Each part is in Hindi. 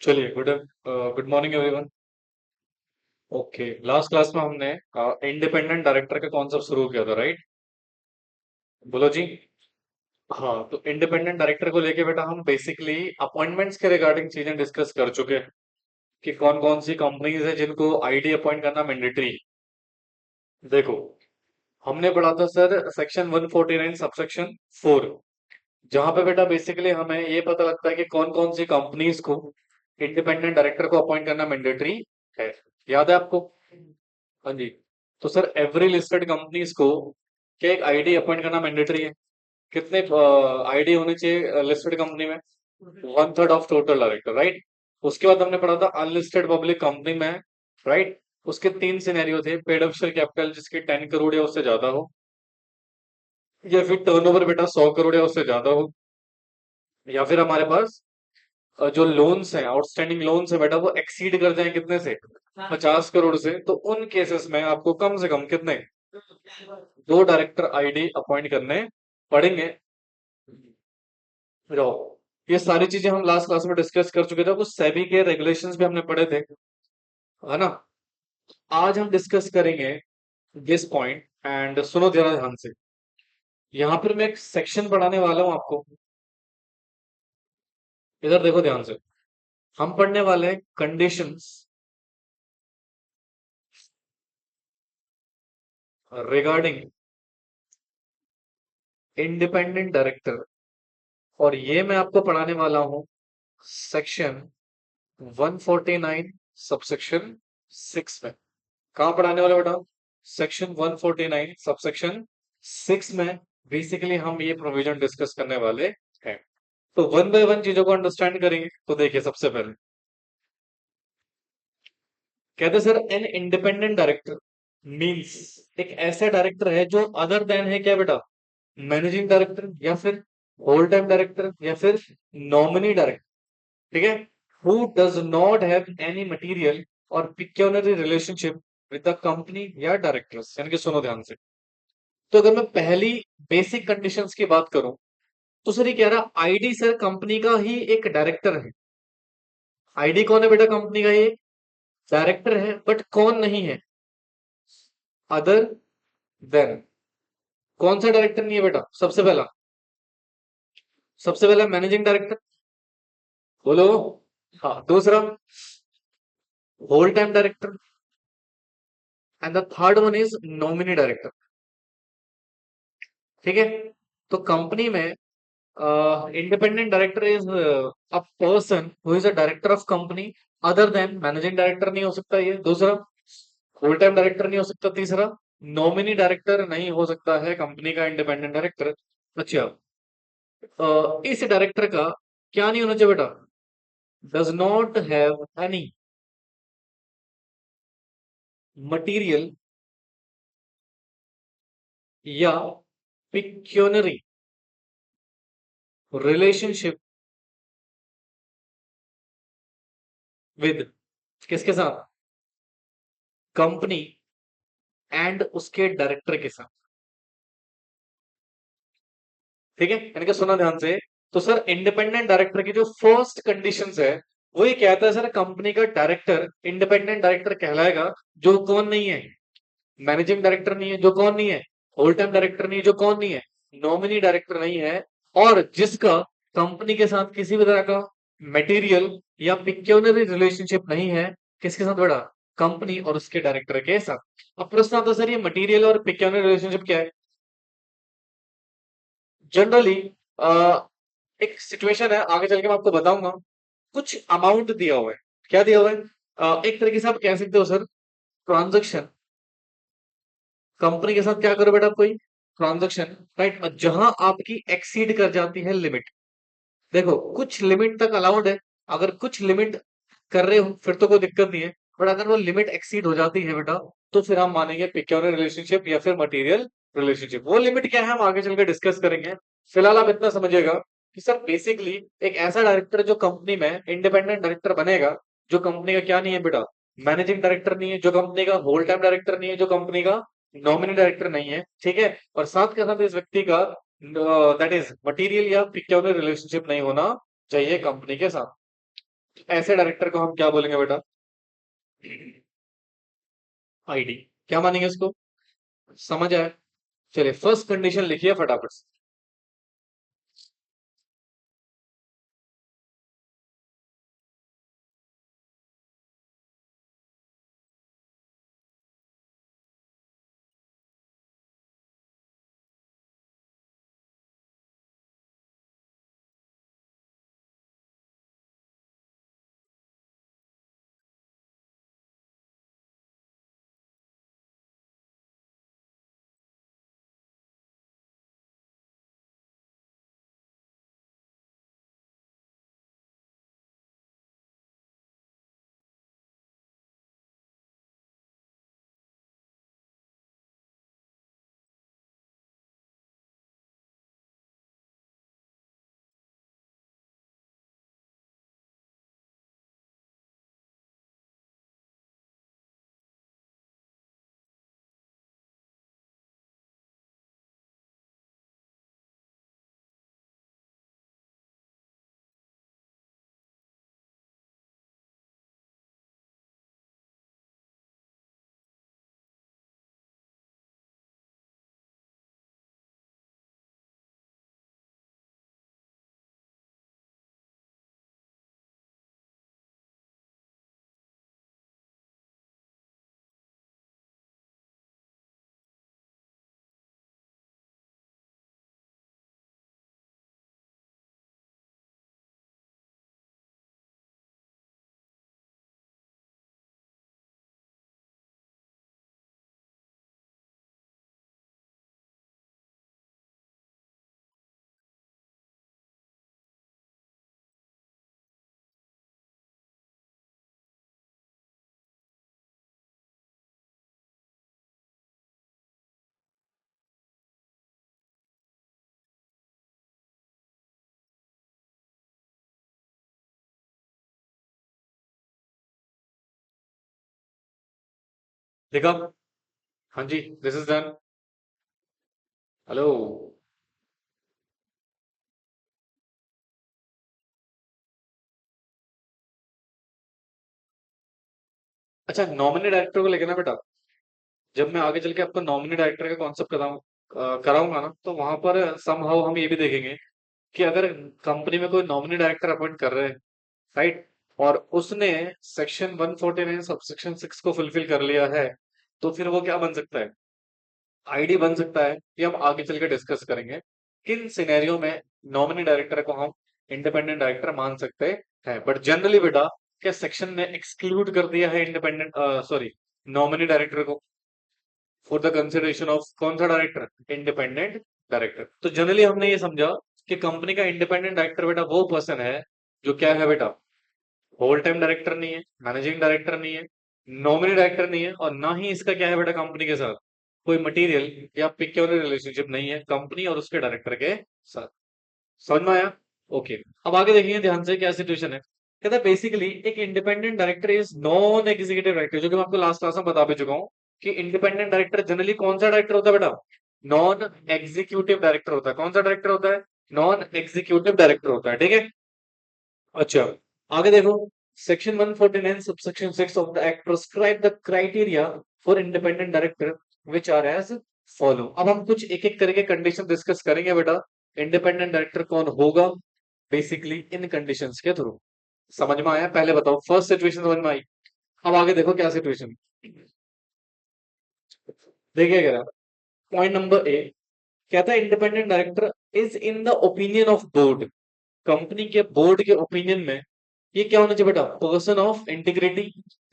चलिए good morning everyone. Okay, last class में हमने इंडिपेंडेंट डायरेक्टर का कॉन्सेप्ट शुरू किया था, राइट? बोलो जी। हाँ, तो इंडिपेंडेंट डायरेक्टर को लेके बेटा हम बेसिकली अपॉइंटमेंट्स के रिगार्डिंग चीजें डिस्कस कर चुके हैं कि कौन कौन सी कंपनीज है जिनको आईडी अपॉइंट करना मैंडेटरी। देखो, हमने पढ़ा था सर सेक्शन 149 सबसेक्शन 4, जहां पे बेटा बेसिकली हमें ये पता लगता है कि कौन कौन सी कंपनीज को इंडिपेंडेंट डायरेक्टर को अपॉइंट करना मैंडेटरी है। याद है आपको? हाँ जी। तो सर एवरी लिस्टेड कंपनीज को क्या एक आईडी अपॉइंट करना मैंडेटरी है? कितने आईडी होने चाहिए लिस्टेड कंपनी में? 1/3 ऑफ टोटल डायरेक्टर, राइट? उसके बाद हमने पढ़ा था अनलिस्टेड पब्लिक कंपनी में, राइट? उसके तीन सिनेरियो थे: पेड ऑफिशियल कैपिटल जिसकी 10 करोड़ या उससे ज्यादा हो, या फिर टर्नओवर बेटा 100 करोड़ या उससे ज्यादा हो, या फिर हमारे पास जो लोन्स हैं, आउटस्टैंडिंग लोन्स है बेटा, वो एक्सीड कर जाए कितने से? 50 करोड़ से। तो उन केसेस में आपको कम से कम कितने? दो डायरेक्टर आईडी अपॉइंट करने पड़ेंगे। रहो, ये सारी चीजें हम लास्ट क्लास में डिस्कस कर चुके थे, कुछ सेबी के रेगुलेशंस भी हमने पढ़े थे, है ना? आज हम डिस्कस करेंगे दिस पॉइंट। एंड सुनो जरा ध्यान से, यहाँ पर मैं एक सेक्शन पढ़ाने वाला हूं आपको। इधर देखो ध्यान से, हम पढ़ने वाले हैं कंडीशंस रिगार्डिंग इंडिपेंडेंट डायरेक्टर, और ये मैं आपको पढ़ाने वाला हूं सेक्शन 149 सबसेक्शन 6 में। कहाँ पढ़ाने वाले बेटा? सेक्शन 149 सबसेक्शन 6 में बेसिकली हम ये प्रोविजन डिस्कस करने वाले हैं। तो वन बाय वन चीजों को अंडरस्टैंड करेंगे। तो देखिए, सबसे पहले कहते sir an independent director means एक ऐसा डायरेक्टर है जो अदर देन है क्या बेटा? मैनेजिंग डायरेक्टर, या फिर होल टाइम डायरेक्टर, या फिर नॉमिनी डायरेक्टर। ठीक है? Who does not have any material और pecuniary relationship with the company या डायरेक्टर्स। यानी कि सुनो ध्यान से, तो अगर मैं पहली बेसिक कंडीशंस की बात करूं, तो सर ये कह रहा आईडी सर कंपनी का ही एक डायरेक्टर है। आईडी कौन है बेटा? कंपनी का ये डायरेक्टर है, बट कौन नहीं है? Other then. कौन सा डायरेक्टर नहीं है बेटा? सबसे पहला मैनेजिंग डायरेक्टर, बोलो। हाँ, दूसरा whole time director, and the third one is nominee director. ठीक है? तो कंपनी में independent director is a person who is a director of company, other than managing director नहीं हो सकता ये, दूसरा फुल टाइम डायरेक्टर नहीं हो सकता, तीसरा नॉमिनी डायरेक्टर नहीं हो सकता है कंपनी का इंडिपेंडेंट डायरेक्टर। अच्छा, इस डायरेक्टर का क्या नहीं होना चाहिए बेटा? Does not have any material या पिक्यूनरी रिलेशनशिप विद, किसके साथ? कंपनी एंड उसके डायरेक्टर के साथ। ठीक है? यानी कि सुना ध्यान से, तो सर इंडिपेंडेंट डायरेक्टर की जो फर्स्ट कंडीशंस है, वो ये कहता है सर कंपनी का डायरेक्टर इंडिपेंडेंट डायरेक्टर कहलाएगा जो कौन नहीं है? मैनेजिंग डायरेक्टर नहीं है, जो कौन नहीं है? होल टाइम डायरेक्टर नहीं है, जो कौन नहीं है? नॉमिनी डायरेक्टर नहीं है, और जिसका कंपनी के साथ किसी भी तरह का मटेरियल या पिक्यूनरी रिलेशनशिप नहीं है। किसके साथ बेटा? कंपनी और उसके डायरेक्टर के साथ। अब प्रश्न आता है सर ये मटेरियल और पिक्यूनरी रिलेशनशिप क्या है? जनरली एक सिचुएशन है, आगे चल के मैं आपको बताऊंगा। कुछ अमाउंट दिया हुआ है। क्या दिया हुआ है? एक तरीके से आप कह सकते हो सर, ट्रांजैक्शन। कंपनी के साथ क्या करो बेटा? आप कोई ट्रांजैक्शन, राइट? जहां आपकी एक्सीड कर जाती है लिमिट। देखो, कुछ लिमिट तक अलाउड है। अगर कुछ लिमिट कर रहे हो फिर तो कोई दिक्कत नहीं है, बट अगर वो लिमिट एक्सीड हो जाती है बेटा, तो फिर हम मानेंगे पिक्योनरी रिलेशनशिप या फिर मटेरियल रिलेशनशिप। वो लिमिट क्या है हम आगे चलकर डिस्कस करेंगे। फिलहाल आप इतना समझिएगा कि सर बेसिकली एक ऐसा डायरेक्टर जो कंपनी में इंडिपेंडेंट डायरेक्टर बनेगा, जो कंपनी का क्या नहीं है बेटा? मैनेजिंग डायरेक्टर नहीं है, जो कंपनी का होल टाइम डायरेक्टर नहीं है, जो कंपनी का नॉमिनी डायरेक्टर नहीं है। ठीक है? और साथ के साथ इस व्यक्ति का दैट इज मटेरियल या पिक्योनरी रिलेशनशिप नहीं होना चाहिए कंपनी के साथ। ऐसे डायरेक्टर को हम क्या बोलेंगे बेटा? आईडी। क्या मानेंगे इसको? समझ आया? चलिए फर्स्ट कंडीशन लिखिए फटाफट से। देखा? हाँ जी, दिस इज डन। हेलो। अच्छा, नॉमिनी डायरेक्टर को लेके ना बेटा, जब मैं आगे चल के आपको नॉमिनी डायरेक्टर का कॉन्सेप्ट कराऊंगा ना, तो वहां पर समहाउ हम ये भी देखेंगे कि अगर कंपनी में कोई नॉमिनी डायरेक्टर अपॉइंट कर रहे हैं, राइट, और उसने सेक्शन 149 सबसेक्शन 6 को फुलफिल कर लिया है, तो फिर वो क्या बन सकता है? आईडी बन सकता है। ये हम आगे चल के डिस्कस करेंगे किन सिनेरियो में नॉमिनी डायरेक्टर को हम इंडिपेंडेंट डायरेक्टर मान सकते हैं। बट जनरली बेटा, क्या सेक्शन ने एक्सक्लूड कर दिया है इंडिपेंडेंट, सॉरी, नॉमिनी डायरेक्टर को फॉर द कंसिडरेशन ऑफ कौन सा डायरेक्टर? Independent director. तो जनरली हमने ये समझा कि कंपनी का इंडिपेंडेंट डायरेक्टर बेटा वो पर्सन है जो क्या है बेटा? होल टाइम डायरेक्टर नहीं है, मैनेजिंग डायरेक्टर नहीं है, नॉमिनी डायरेक्टर नहीं है, और ना ही इसका क्या है बेटा कंपनी के साथ कोई मटेरियल या पिक्योनरी रिलेशनशिप नहीं है कंपनी और उसके डायरेक्टर के साथ। समझ में आया? ओके। अब आगे देखेंगे ध्यान से क्या सिचुएशन है। कहता है बेसिकली एक independent director is non executive director, जो कि मैं आपको लास्ट क्लास में बता भी चुका हूँ कि इंडिपेंडेंट डायरेक्टर जनरली कौन सा डायरेक्टर होता है बेटा? नॉन एग्जीक्यूटिव डायरेक्टर होता है। कौन सा डायरेक्टर होता है? नॉन एग्जीक्यूटिव डायरेक्टर होता है, ठीक है। अच्छा, आगे देखो। Section 149 subsection 6 of the act prescribe the criteria for independent director which are as follow. अब हम कुछ एक एक करके कंडीशन डिस्कस करेंगे बेटा। इंडिपेंडेंट डायरेक्टर कौन होगा बेसिकली इन कंडीशंस के थ्रू। समझ में आया? पहले बताओ फर्स्ट सिचुएशन समझ में आई? अब आगे देखो क्या सिचुएशन। देखिए कह रहा पॉइंट नंबर ए, कहता है independent director is in the opinion of board. Company के बोर्ड के ओपिनियन में ये क्या होना चाहिए बेटा? Person of integrity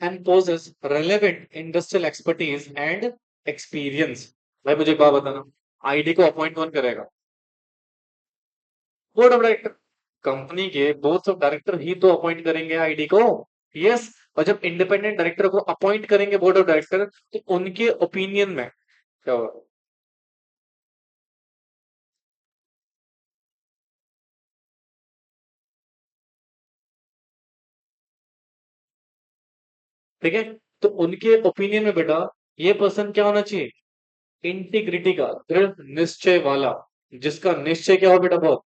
and possess relevant industrial expertise and experience. भाई मुझे एक बात बताना, आईडी को अपॉइंट कौन करेगा? Board of director. कंपनी के बोर्ड ऑफ डायरेक्टर ही तो अपॉइंट करेंगे आईडी को। यस। और जब इंडिपेंडेंट डायरेक्टर को अपॉइंट करेंगे बोर्ड ऑफ डायरेक्टर, तो उनके ओपिनियन में क्या होगा? ठीक है। तो उनके ओपिनियन में बेटा ये पर्सन क्या होना चाहिए? इंटीग्रिटी का दृढ़ निश्चय वाला, जिसका निश्चय क्या हो बेटा? बहुत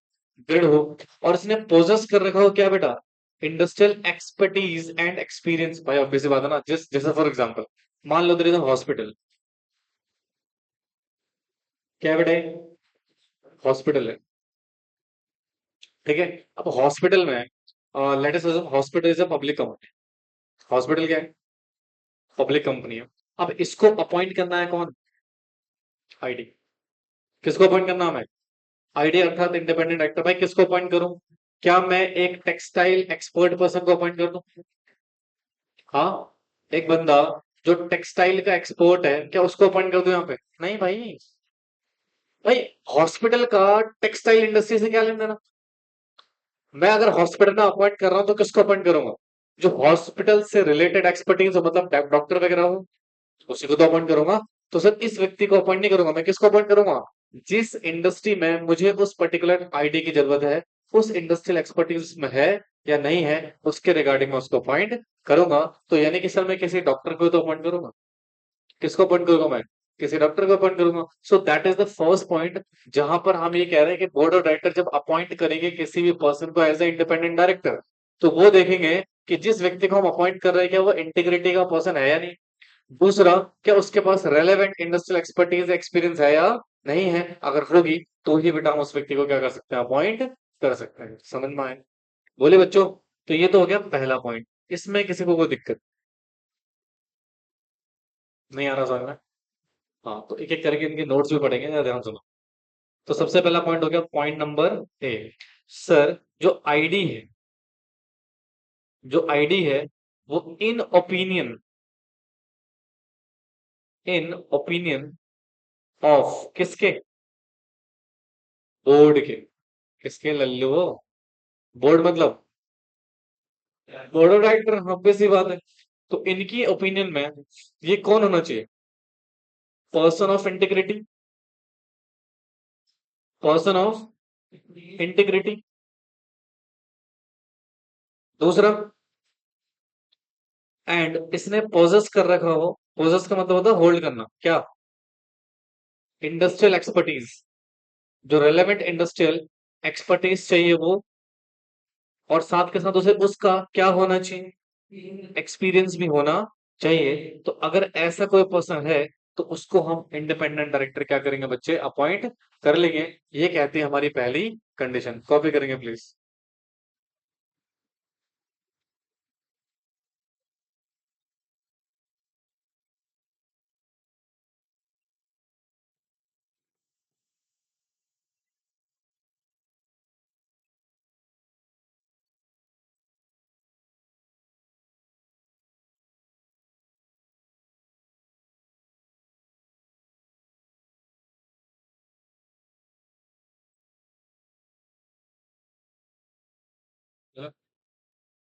दृढ़ हो। और इसने पोजेस कर रखा हो क्या बेटा? इंडस्ट्रियल एक्सपर्टीज एंड एक्सपीरियंस, भाई ऑब्वियस सी बात है ना, जैसे फॉर एग्जांपल मान लो तेरे इधर हॉस्पिटल, क्या है बेटे, हॉस्पिटल है, ठीक है। अब हॉस्पिटल में let us hospital is a public company, hospital क्या है, पब्लिक कंपनी है। अब इसको अपॉइंट करना है कौन, आईडी। किसको अपॉइंट करना है हमें, आईडी अर्थात इंडिपेंडेंट डायरेक्टर। भाई किसको अपॉइंट करूं, क्या मैं एक टेक्सटाइल एक्सपर्ट पर्सन को अपॉइंट कर दूं, हाँ, एक बंदा जो टेक्सटाइल का एक्सपर्ट है, क्या उसको अपॉइंट कर दूं यहाँ पे, नहीं भाई। भाई हॉस्पिटल का टेक्सटाइल इंडस्ट्री से क्या लेना देना। मैं अगर हॉस्पिटल में अपॉइंट कर रहा हूं तो किसको अपॉइंट करूंगा, जो हॉस्पिटल से रिलेटेड एक्सपर्टीज हो, मतलब डॉक्टर वगैरह हो, उसी को तो अपॉइंट करूंगा। तो सर इस व्यक्ति को अपॉइंट नहीं करूंगा, मैं किसको अपॉइंट करूंगा, जिस इंडस्ट्री में मुझे उस पर्टिकुलर आईडी की जरूरत है, उस इंडस्ट्रियल एक्सपर्टीज में है या नहीं है, उसके रिगार्डिंग मैं उसको अपॉइंट करूंगा। तो यानी कि सर मैं किसी डॉक्टर को तो अपॉइंट करूंगा, किसको अपॉइंट करूंगा मैं, किसी डॉक्टर को अपॉइंट करूंगा। So that is the first point, जहां पर हम ये कह रहे हैं कि बोर्ड ऑफ डायरेक्टर जब अपॉइंट करेंगे किसी भी पर्सन को एज ए इंडिपेंडेंट डायरेक्टर, तो वो देखेंगे कि जिस व्यक्ति को हम अपॉइंट कर रहे हैं क्या वो इंटीग्रिटी का पर्सन है या नहीं। दूसरा, क्या उसके पास रेलेवेंट इंडस्ट्रियल एक्सपर्टीज एक्सपीरियंस है या नहीं है, अगर होगी तो ही बेटा हम उस व्यक्ति को क्या कर सकते हैं, अपॉइंट कर सकते हैं। समझ में आए, बोले बच्चों। तो ये तो हो गया पहला पॉइंट, इसमें किसी को कोई दिक्कत नहीं आ रहा समझ में। हाँ, तो एक एक करके इनके नोट्स भी पढ़ेंगे, जरा ध्यान सुनो। तो सबसे पहला पॉइंट हो गया, पॉइंट नंबर ए, सर जो आईडी है, जो आईडी है वो इन ओपिनियन ऑफ किसके, बोर्ड के, किसके लल्लू, बोर्ड मतलब बोर्ड ऑफ डायरेक्टर, ऑब्वियस सी बात है। तो इनकी ओपिनियन में ये कौन होना चाहिए, person of integrity, person of integrity. दूसरा, एंड इसने पोजेस कर रखा हो, पोजेस का मतलब होता है होल्ड करना, क्या, इंडस्ट्रियल एक्सपर्टीज, जो रेलेवेंट इंडस्ट्रियल एक्सपर्टीज चाहिए वो, और साथ के साथ उसे उसका क्या होना चाहिए, एक्सपीरियंस भी होना चाहिए। तो अगर ऐसा कोई पर्सन है तो उसको हम इंडिपेंडेंट डायरेक्टर क्या करेंगे बच्चे, अपॉइंट कर लेंगे। ये कहती है हमारी पहली कंडीशन, कॉपी करेंगे प्लीज।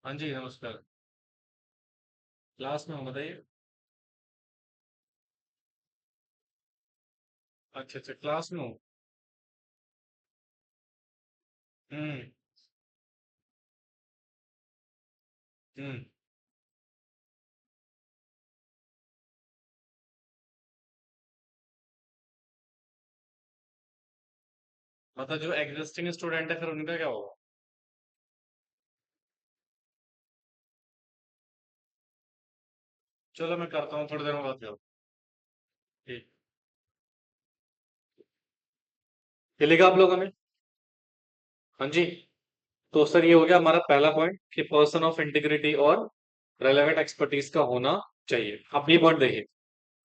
हाँ जी नमस्कार, क्लास में हूँ बताइए। अच्छा अच्छा, क्लास में हूँ। हम्म। हम्म। मतलब जो एग्जिस्टिंग स्टूडेंट है फिर उनका क्या होगा। चलो मैं करता हूँ थोड़ी देर में बात करो। ठीक, ये लिखा आप लोगों ने, हाँ जी। तो सर ये हो गया हमारा पहला पॉइंट कि पर्सन ऑफ इंटीग्रिटी और रेलेवेंट एक्सपर्टीज का होना चाहिए। अब ये पॉइंट देखिए,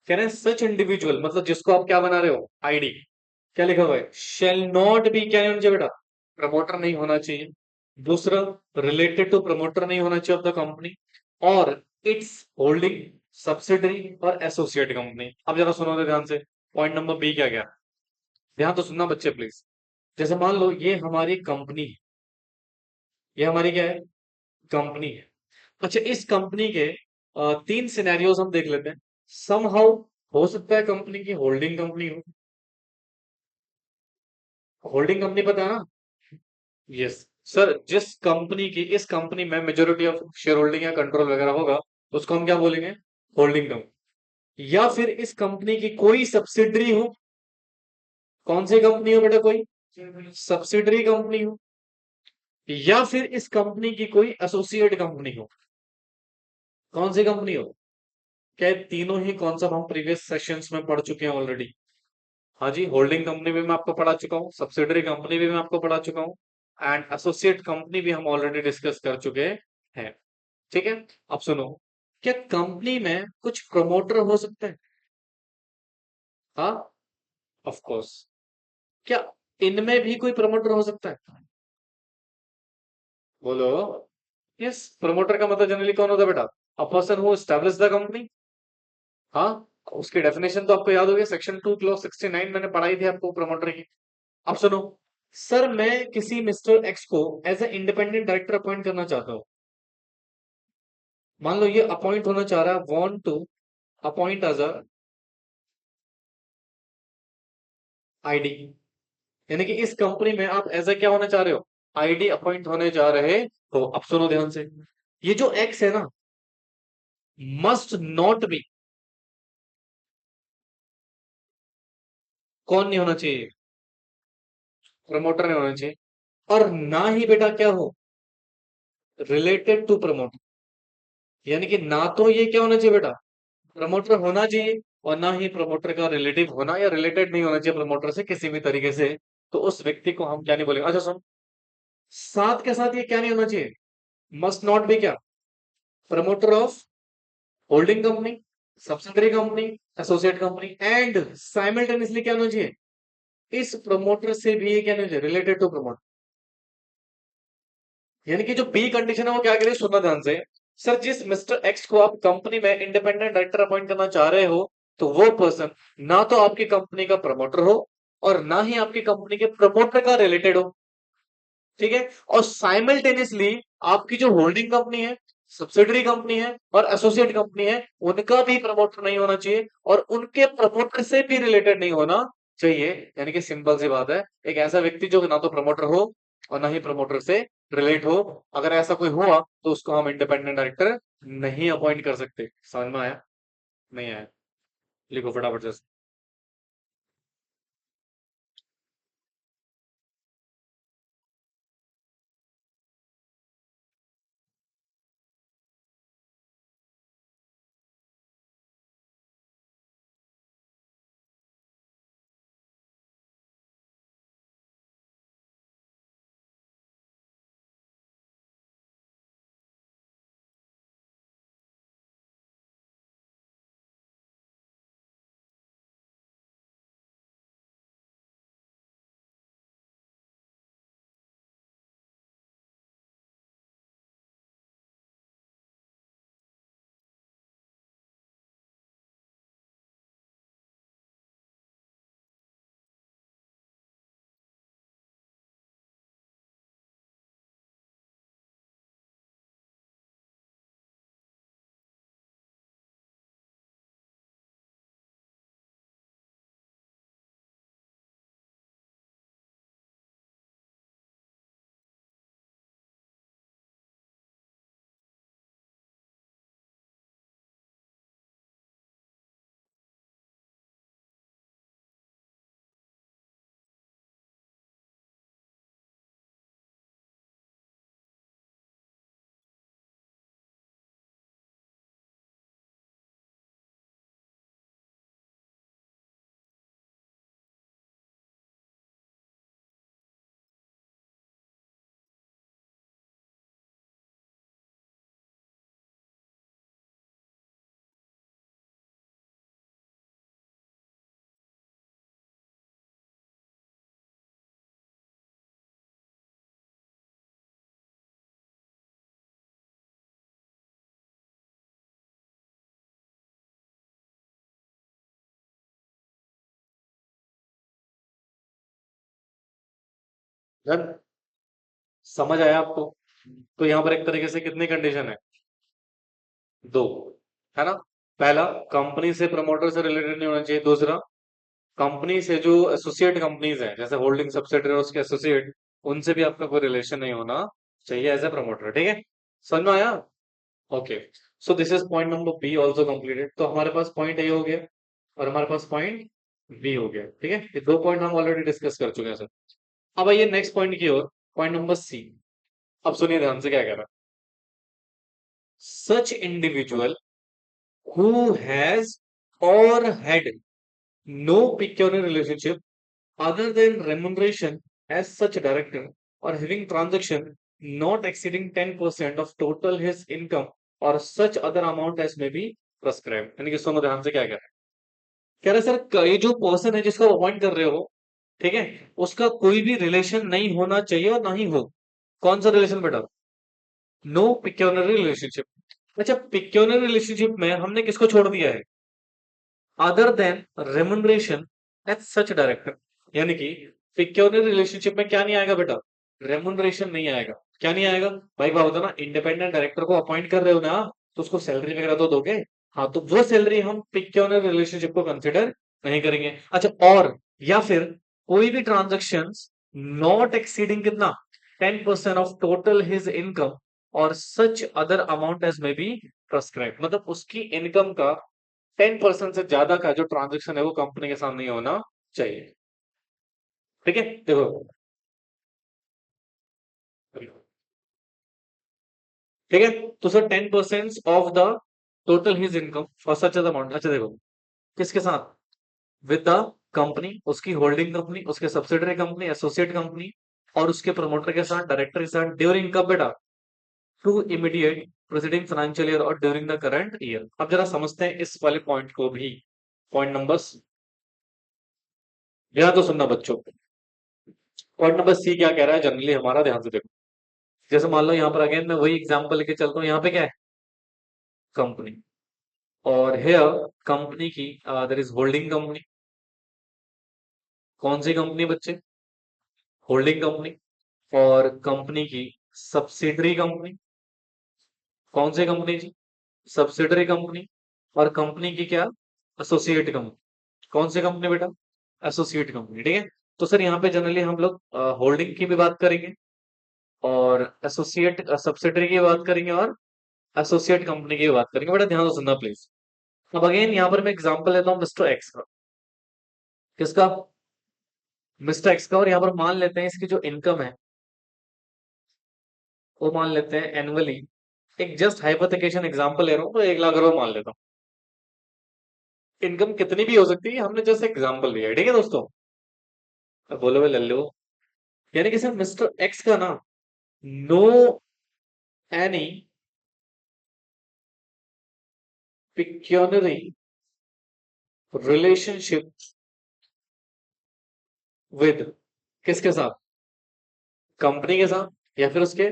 कह रहे हैं सच इंडिविजुअल, मतलब जिसको आप क्या बना रहे हो, आईडी, क्या लिखा हुआ है, शेल नॉट बी, क्या नहीं होना चाहिए बेटा, प्रमोटर नहीं होना चाहिए। दूसरा, रिलेटेड टू प्रमोटर नहीं होना चाहिए ऑफ द कंपनी, और इट्स होल्डिंग सब्सिडरी और एसोसिएट कंपनी। अब जरा सुनो तो ध्यान से, पॉइंट नंबर बी क्या गया, ध्यान तो सुनना बच्चे प्लीज। जैसे मान लो ये हमारी कंपनी है, ये हमारी क्या है, कंपनी है। अच्छा, इस कंपनी के तीन सिनेरियोज हम देख लेते हैं। समहाउ हो सकता है कंपनी की होल्डिंग कंपनी हो, होल्डिंग कंपनी पता है ना, यस। सर जिस कंपनी की, इस कंपनी में मेजोरिटी ऑफ शेयर होल्डिंग या कंट्रोल वगैरह होगा, उसको हम क्या बोलेंगे, होल्डिंग कंपनी। या फिर इस कंपनी की कोई सब्सिडरी हो, कौन सी कंपनी हो बेटा, कोई सब्सिडरी कंपनी हो, या फिर इस कंपनी की कोई एसोसिएट कंपनी हो। कौन सी कंपनी हो? क्या ये तीनों ही कॉन्सेप्ट हम प्रीवियस सेशंस में पढ़ चुके हैं ऑलरेडी? हाँ जी, होल्डिंग कंपनी भी मैं आपको पढ़ा चुका हूँ, सब्सिडरी कंपनी भी मैं आपको पढ़ा चुका हूँ, एंड एसोसिएट कंपनी भी हम ऑलरेडी डिस्कस कर चुके हैं। ठीक है, अब सुनो, क्या कंपनी में कुछ प्रमोटर हो सकते हैं? हाँ, ऑफ कोर्स। क्या इनमें भी कोई प्रमोटर हो सकता है? बोलो। यस, प्रमोटर का मतलब जनरली कौन होता है बेटा? अ person who establish the company. हाँ, उसकी डेफिनेशन तो आपको याद होगी, सेक्शन 2 क्लॉज 69 मैंने पढ़ाई थी आपको प्रमोटर की। अब सुनो, सर मैं किसी मिस्टर एक्स को as a independent director appoint करना चाहता हूँ। मान लो ये अपॉइंट होना चाह रहा है, want to appoint as a ID, यानी कि इस कंपनी में आप एज ए क्या होना चाह रहे हो? आईडी अपॉइंट होने जा रहे हो। अब सुनो ध्यान से, ये जो एक्स है ना, मस्ट नॉट बी, कौन नहीं होना चाहिए? प्रमोटर नहीं होना चाहिए, और ना ही बेटा क्या हो, रिलेटेड टू प्रमोटर। यानी कि ना तो ये क्या होना चाहिए बेटा, प्रमोटर होना चाहिए, और ना ही प्रमोटर का रिलेटिव होना या रिलेटेड नहीं होना चाहिए प्रमोटर से किसी भी तरीके से। तो उस व्यक्ति को हम क्या नहीं बोलेंगे। अच्छा सुन, साथ के साथ ये क्या नहीं होना चाहिए, मस्ट नॉट बी क्या, promoter of holding company, subsidiary company, associate company, and simultaneously क्या होना चाहिए, इस प्रमोटर से भी ये क्या नहीं चाहिए, रिलेटेड टू प्रमोटर। यानी कि जो बी कंडीशन है वो क्या कह रही है, सुनना ध्यान से। सर जिस मिस्टर एक्स को आप कंपनी में इंडिपेंडेंट डायरेक्टर अपॉइंट करना चाह रहे हो, तो वो पर्सन ना तो आपकी कंपनी का प्रमोटर हो, और ना ही आपकी कंपनी के प्रमोटर का रिलेटेड हो। ठीक है, और साइमल्टेनियसली आपकी जो होल्डिंग कंपनी है, सब्सिडरी कंपनी है और एसोसिएट कंपनी है, उनका भी प्रमोटर नहीं होना चाहिए, और उनके प्रमोटर से भी रिलेटेड नहीं होना चाहिए। यानी कि सिंपल सी बात है, एक ऐसा व्यक्ति जो ना तो प्रमोटर हो और ना ही प्रमोटर से रिलेट हो, अगर ऐसा कोई हुआ तो उसको हम इंडिपेंडेंट डायरेक्टर नहीं अपॉइंट कर सकते। समझ में आया? नहीं आया? लिखो फटाफट से। डन? समझ आया आपको? तो यहाँ पर एक तरीके से कितनी कंडीशन है, दो, है ना? पहला, कंपनी से प्रमोटर से रिलेटेड नहीं होना चाहिए। दूसरा, कंपनी से जो एसोसिएट कंपनीज हैं जैसे होल्डिंग सब्सिडरी और उसके एसोसिएट, उनसे भी आपका कोई रिलेशन नहीं होना चाहिए एज ए प्रमोटर। ठीक है, समझ में आया? Okay, so this is point number B also completed. तो हमारे पास पॉइंट ए हो गया और हमारे पास पॉइंट बी हो गया। ठीक है, ये दो पॉइंट हम ऑलरेडी डिस्कस कर चुके हैं सर। अब आइए नेक्स्ट पॉइंट की ओर, पॉइंट नंबर सी। अब सुनिए ध्यान से क्या कह रहा है। सच इंडिविजुअल हु हैज और had no pecuniary relationship other than remuneration as such director or having transaction not exceeding 10% of total his income or such other amount as may be prescribed। यानी कि सुनो ध्यान से क्या कह रहे हैं सर, ये जो पर्सन है जिसको अपॉइंट कर रहे हो, ठीक है, उसका कोई भी रिलेशन नहीं होना चाहिए और ना ही हो। कौन सा रिलेशन बेटा? No pecuniary relationship. अच्छा, पिक्योनरी रिलेशनशिप में हमने किसको छोड़ दिया है? Other than remuneration as such director. यानी कि पिक्योनरी रिलेशनशिप में क्या नहीं आएगा बेटा? रेमुनरेशन नहीं आएगा। क्या नहीं आएगा भाई? बात होता ना, इंडिपेंडेंट डायरेक्टर को अपॉइंट कर रहे हो ना, तो उसको सैलरी वगैरह तो दोगे। हाँ, तो वो सैलरी हम पिक्योनरी रिलेशनशिप को कंसिडर नहीं करेंगे। अच्छा, और या फिर कोई भी ट्रांजेक्शन नॉट एक्सीडिंग कितना? 10% ऑफ टोटल हिज इनकम और सच अदर अमाउंट एज में बी प्रेस्क्राइब। मतलब उसकी इनकम का 10% से ज्यादा का जो ट्रांजेक्शन है वो कंपनी के साथ नहीं होना चाहिए। ठीक है, देखो, ठीक है। तो sir 10% of the total his income और सच अमाउंट। अच्छा देखो, किसके साथ? विद द कंपनी, उसकी होल्डिंग कंपनी, उसके सब्सिडरी कंपनी, एसोसिएट कंपनी और उसके प्रमोटर के साथ, डायरेक्टर के साथ, ड्यूरिंग कब बेटा? Two immediate preceding financial year और ड्यूरिंग द करंट ईयर। अब जरा समझते हैं इस वाले पॉइंट को भी। पॉइंट नंबर, यहां तो सुनना बच्चों, पॉइंट नंबर सी क्या कह रहा है जनरली हमारा, ध्यान से देखो। जैसे मान लो यहाँ पर अगेन मैं वही एग्जांपल लेके चलता हूँ। यहाँ पे क्या है? कंपनी। और हेयर कंपनी की देयर इज होल्डिंग कंपनी। कौन सी कंपनी बच्चे? Holding company. और कंपनी की सब्सिडरी कंपनी। कौन सी कंपनी जी? Subsidiary company. और कंपनी की क्या? Associate company. कौन सी कंपनी बेटा? Associate company. ठीक है, तो सर यहाँ पे जनरली हम लोग होल्डिंग की भी बात करेंगे और एसोसिएट सब्सिडरी की बात करेंगे और एसोसिएट कंपनी की बात करेंगे। बेटा ध्यान से सुनना प्लीज। अब अगेन यहाँ पर मैं एग्जांपल लेता हूँ मिस्टर एक्स का। किसका? मिस्टर एक्स का। और यहाँ पर मान लेते हैं इसकी जो इनकम है वो मान लेते हैं एनुअली, एक जस्ट हाइपोथेटिकल एग्जांपल ले रहा हूँ, तो 1 लाख रुपए मान लेता हूँ। इनकम कितनी भी हो सकती है, हमने जस्ट एग्जांपल लिया है। ठीक है दोस्तों, अब बोलो भाई लल्लू। यानी कि सर मिस्टर एक्स का ना नो एनी पिक्योनरी रिलेशनशिप विद, किसके साथ? कंपनी के साथ या फिर उसके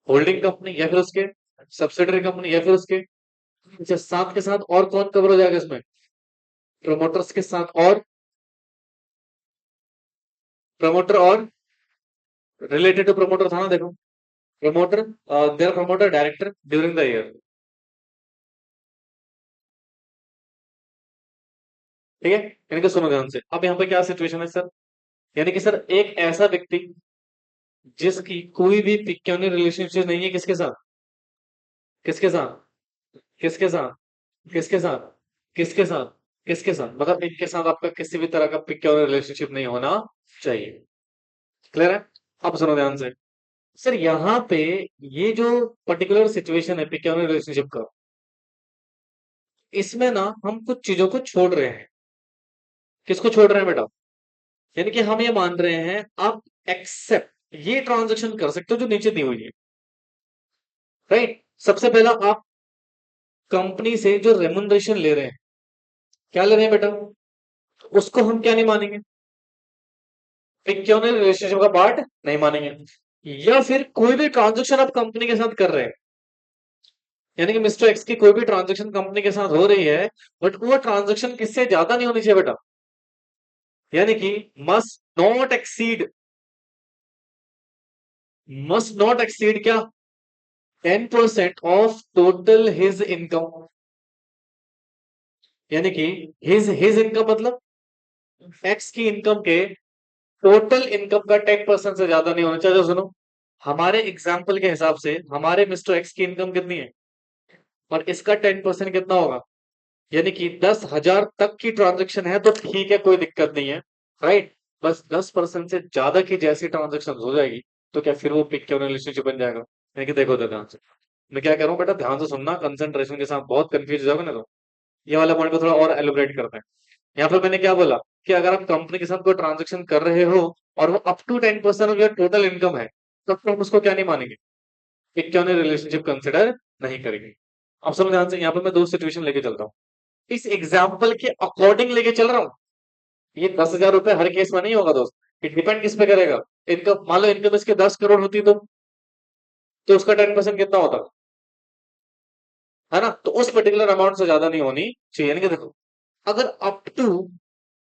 होल्डिंग कंपनी या फिर उसके सब्सिडरी कंपनी या फिर उसके, अच्छा, साथ के साथ और कौन कवर हो जाएगा इसमें? प्रमोटर्स के साथ। और प्रमोटर और रिलेटेड टू प्रमोटर था ना, देखो, promoter, their promoter director during the year. ठीक है, यानी कि सुनो ध्यान से। अब यहाँ पे क्या सिचुएशन है सर? यानी कि सर एक ऐसा व्यक्ति जिसकी कोई भी पिक्योनरी रिलेशनशिप नहीं है, किसके साथ? किसके साथ? किसके साथ? किसके साथ? किसके साथ? किसके साथ? मतलब इनके साथ आपका किसी भी तरह का पिक्योनरी रिलेशनशिप नहीं होना चाहिए। क्लियर है? अब सुनो ध्यान से। सर यहाँ पे ये जो पर्टिकुलर सिचुएशन है पिक्योनरी रिलेशनशिप का, इसमें ना हम कुछ चीजों को छोड़ रहे हैं। किसको छोड़ रहे हैं बेटा? यानी कि हम ये मान रहे हैं आप एक्सेप्ट ये ट्रांजेक्शन कर सकते हो जो नीचे दी हुई है। राइट, सबसे पहला आप कंपनी से जो रेमुनरेशन ले रहे हैं, क्या ले रहे हैं बेटा? उसको हम क्या नहीं मानेंगे? पिक्योनरी रिलेशनशिप का पार्ट नहीं मानेंगे। या फिर कोई भी ट्रांजेक्शन आप कंपनी के साथ कर रहे हैं, यानी कि मिस्टर एक्स की कोई भी ट्रांजेक्शन कंपनी के साथ हो रही है, बट वो ट्रांजेक्शन किससे ज्यादा नहीं होनी चाहिए बेटा? यानी कि must not exceed, must not exceed क्या? 10% ऑफ टोटल हिज इनकम। यानी कि हिज इनकम मतलब एक्स की इनकम के टोटल इनकम का 10% से ज्यादा नहीं होना चाहिए। तो सुनो, हमारे एग्जाम्पल के हिसाब से हमारे मिस्टर एक्स की इनकम कितनी है और इसका 10% कितना होगा? यानी कि 10,000 तक की ट्रांजेक्शन है तो ठीक है, कोई दिक्कत नहीं है। राइट, बस 10% से ज्यादा की जैसी ट्रांजेक्शन हो जाएगी तो क्या फिर वो पिक्योर रिलेशनशिप बन जाएगा? यानी कि देखो तो ध्यान से, मैं क्या कह रहा हूँ बेटा, ध्यान से सुनना कंसंट्रेशन के साथ, बहुत कंफ्यूज हो जाओगे ना तो। ये वाला पॉइंट को थोड़ा और एलिब्रेट करते हैं। यहाँ पर मैंने क्या बोला कि अगर आप कंपनी के साथ कोई ट्रांजेक्शन कर रहे हो और वो up to 10% of your total income है, तो हम उसको क्या नहीं मानेंगे, पिक्योर रिलेशनशिप कंसिडर नहीं करेंगे। अब समझ ध्यान से, यहाँ पर मैं दो सिचुएशन लेके चलता हूँ, इस एग्जाम्पल के अकॉर्डिंग लेके चल रहा हूँ। ये 10,000 रुपए हर केस में नहीं होगा दोस्त, ये डिपेंड किस पे करेगा। इनकम मान लो इनकम इसके 10 करोड़ होती तो उसका 10% कितना होता, है ना? तो उस पर्टिकुलर अमाउंट से ज्यादा नहीं होनी चाहिए। यानी कि देखो, अगर अप टू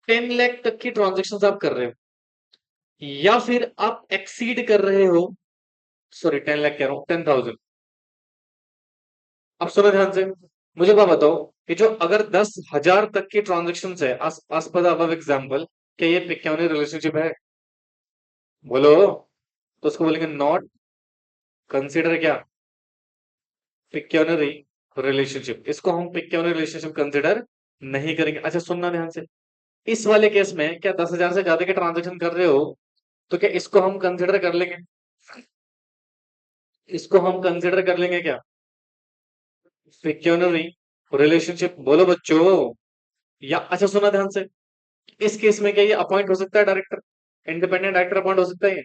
10 लाख तक की ट्रांजेक्शन आप कर रहे हो, या फिर आप एक्सीड कर रहे हो, सॉरी 10 लाख कह रहा हूं, 10,000। अब सुनो ध्यान से, मुझे बात बताओ कि जो अगर 10,000 तक की ट्रांजेक्शन है, as per the above example, क्या ये पिक्योनिक रिलेशनशिप है? बोलो। तो उसको बोलेंगे नॉट कंसिडर क्या, पिक्योनरी रिलेशनशिप। इसको हम पिक्योनरी रिलेशनशिप कंसिडर नहीं करेंगे। अच्छा सुनना ध्यान से, इस वाले केस में क्या 10,000 से ज्यादा के ट्रांजेक्शन कर रहे हो, तो क्या इसको हम कंसिडर कर लेंगे? इसको हम कंसिडर कर लेंगे क्या, पिक्योनरी रिलेशनशिप? बोलो बच्चों। या अच्छा सुना ध्यान से, इस केस में क्या ये अपॉइंट हो सकता है डायरेक्टर, इंडिपेंडेंट डायरेक्टर अपॉइंट हो सकता है ये?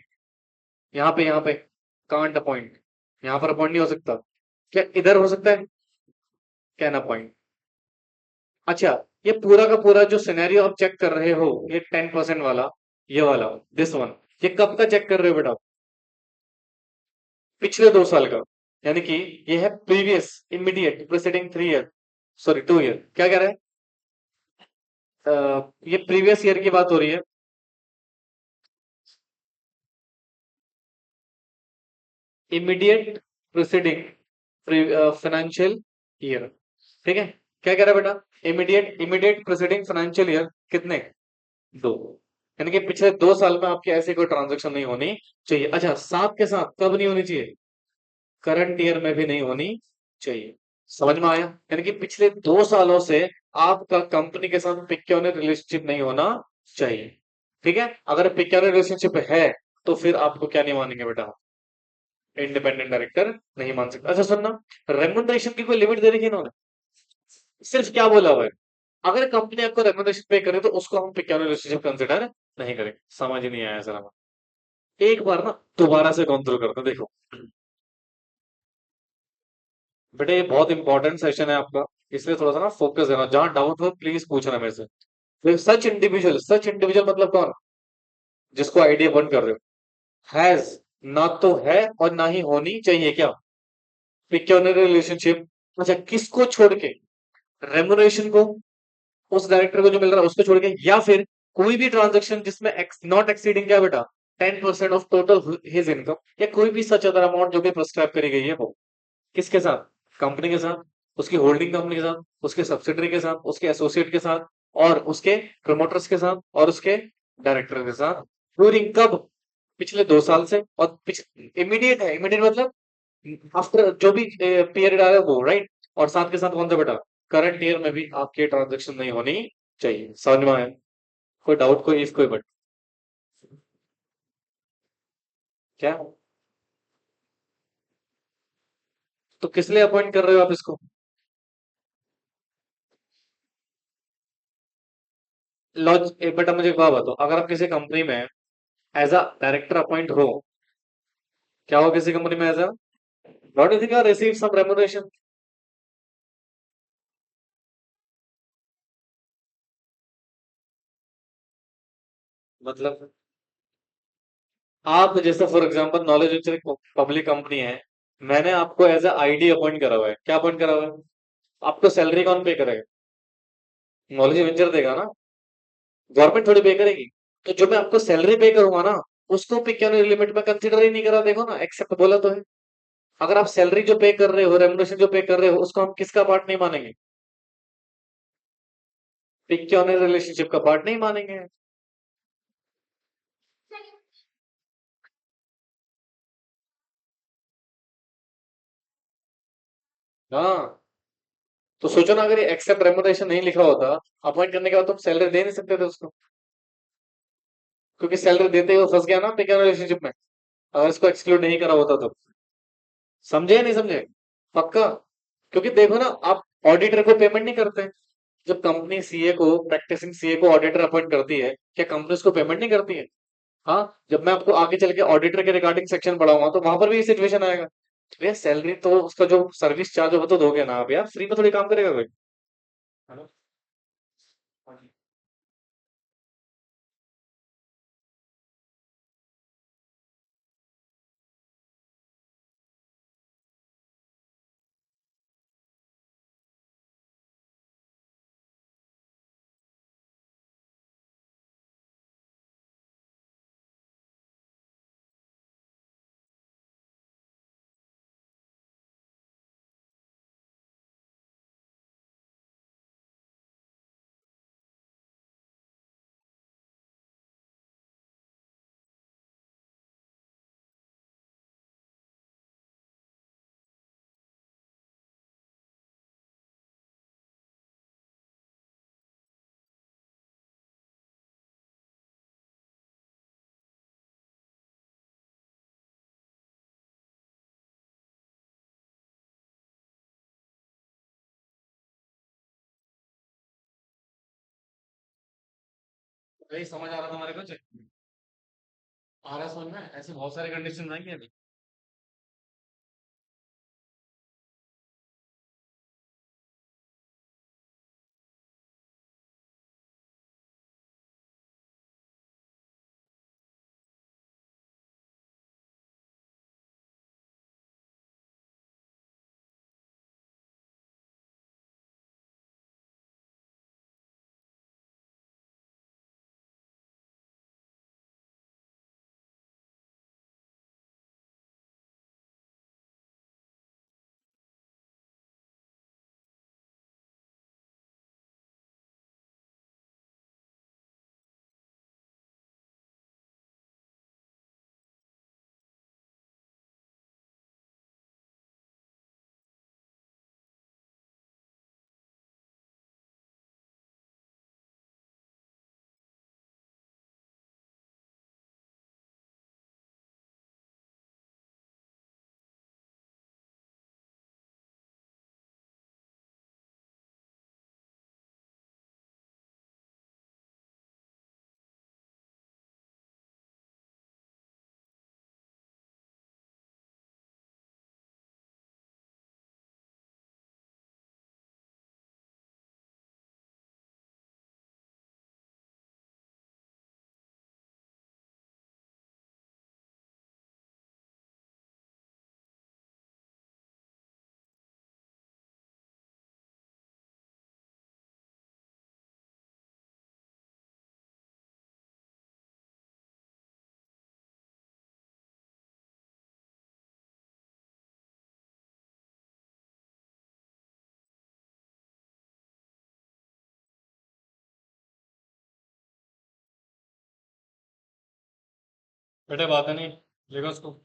यहाँ पे कांट अपॉइंट, यहाँ पर अपॉइंट नहीं हो सकता। क्या इधर हो सकता है, कैन अपॉइंट? अच्छा, ये पूरा का पूरा जो सिनेरियो आप चेक कर रहे हो, ये 10% वाला, ये वाला, दिस वन, ये कब का चेक कर रहे हो बेटा? पिछले 2 साल का। यानी कि ये है previous, immediate preceding 3 year, sorry 2 year. क्या कह रहा है? ये प्रीवियस ईयर की बात हो रही है। Immediate preceding financial year. ठीक है, क्या कह रहा है बेटा? Immediate immediate preceding financial year कितने, 2। यानी कि पिछले 2 साल में आपकी ऐसी कोई ट्रांजेक्शन नहीं होनी चाहिए। अच्छा, साथ के साथ कब नहीं होनी चाहिए, करंट ईयर में भी नहीं होनी चाहिए। समझ में आया? यानी कि पिछले 2 सालों से आपका कंपनी के साथ पिक्योनिक रिलेशनशिप नहीं होना चाहिए। ठीक है, अगर पिक्योनिक रिलेशनशिप है तो फिर आपको क्या नहीं मानेंगे बेटा, इंडिपेंडेंट डायरेक्टर नहीं मान सकते। अच्छा सुनना, रेमुनरेशन की कोई लिमिट दे रखी है इन्होंने? सिर्फ क्या बोला हुआ है, अगर कंपनी आपको रेमुनरेशन पे करे तो उसको हम पिक्योनिक रिलेशनशिप कंसिडर नहीं करेंगे। समझ ही नहीं आया सर हमें। एक बार ना दोबारा से गॉन थ्रू करते हैं, देखो बेटा, ये बहुत इंपॉर्टेंट सेशन है आपका, इसलिए थोड़ा सा ना फोकस देना, जहां डाउट हो प्लीज पूछना मेरे से। तो सच इंडिविजुअल मतलब कौन, जिसको आइडिया बंद कर रहे हो, हैज, ना तो है और ना ही होनी चाहिए क्या, पिक्योनिक रिलेशनशिप। अच्छा, किसको छोड़ के, रेमुनरेशन को, उस डायरेक्टर को जो मिल रहा है उसको छोड़ के, या फिर कोई भी ट्रांजेक्शन जिसमें नॉट एक्सीडिंग क्या बेटा, 10% ऑफ टोटल हिज इनकम, या कोई भी सच अदर अमाउंट जो भी प्रिस्क्राइब करी गई है वो, किसके साथ, कंपनी के साथ, उसकी होल्डिंग कंपनी के साथ, उसके सब्सिडरी के साथ, उसके एसोसिएट के साथ, और उसके प्रमोटर्स के साथ, और उसके डायरेक्टर के साथ, ड्यूरिंग कब, पिछले 2 साल से। और इमीडिएट है, इमीडिएट मतलब आफ्टर जो भी पीरियड आ रहा है वो, राइट। और साथ के साथ कौन सा बेटा, करंट ईयर में भी आपकी ट्रांजेक्शन नहीं होनी चाहिए। समझ में आया? कोई डाउट, कोई इफ, कोई बट? क्या, तो किस लिए अपॉइंट कर रहे हो आप इसको? लॉज एक बेटा मुझे एक बात बताओ, अगर आप किसी कंपनी में एज अ डायरेक्टर अपॉइंट हो, क्या हो किसी कंपनी में as a, don't you think you receive some remuneration? मतलब आप जैसे फॉर एग्जांपल नॉलेज वेंचर एक पब्लिक कंपनी है, मैंने आपको एज अ आईडी अपॉइंट करा हुआ है। क्या अपॉइंट करा हुआ है? आपको सैलरी कौन पे करेगा? नॉलेज वेंचर देगा ना, गवर्नमेंट थोड़ी पे करेगी। तो जो मैं आपको सैलरी पे करूंगा ना, उसको पे क्या लिमिट में कंसिडर ही नहीं करा, देखो ना, एक्सेप्ट बोला तो है। अगर आप सैलरी जो पे कर रहे हो, रेमुनरेशन जो पे कर रहे हो, उसको हम किसका पार्ट नहीं मानेंगे, पिक्योनिक रिलेशनशिप का पार्ट नहीं मानेंगे। हाँ, तो सोचो ना, अगर ये एक्सेप्ट रेमुनरेशन नहीं लिखा होता, अपॉइंट करने के बाद तुम सैलरी दे नहीं सकते थे उसको, क्योंकि सैलरी देते ही वो फंस गया ना पिक्योनिक रिलेशनशिप में। अगर इसको एक्सक्लूड नहीं करा होता तो। समझे या नहीं समझे? पक्का? क्योंकि देखो ना, आप ऑडिटर को पेमेंट नहीं करते। जब कंपनी सीए को, प्रैक्टिसिंग सीए को ऑडिटर अपॉइंट करती है, क्या कंपनी उसको पेमेंट नहीं करती है? हाँ। जब मैं आपको आगे चल के ऑडिटर के रिगार्डिंग सेक्शन पढ़ाऊंगा तो वहां पर भी ये सिचुएशन आएगा। भैया सैलरी तो उसका जो सर्विस चार्ज हो वो तो दोगे ना आप यार, फ्री में थोड़ी काम करेगा कोई। है ना? हाँ जी। वही समझ आ रहा था हमारे कुछ। आ रहा है समझ में, ऐसे बहुत सारे कंडीशन आएंगे अभी। बेटे बात है नहीं, लेगा उसको।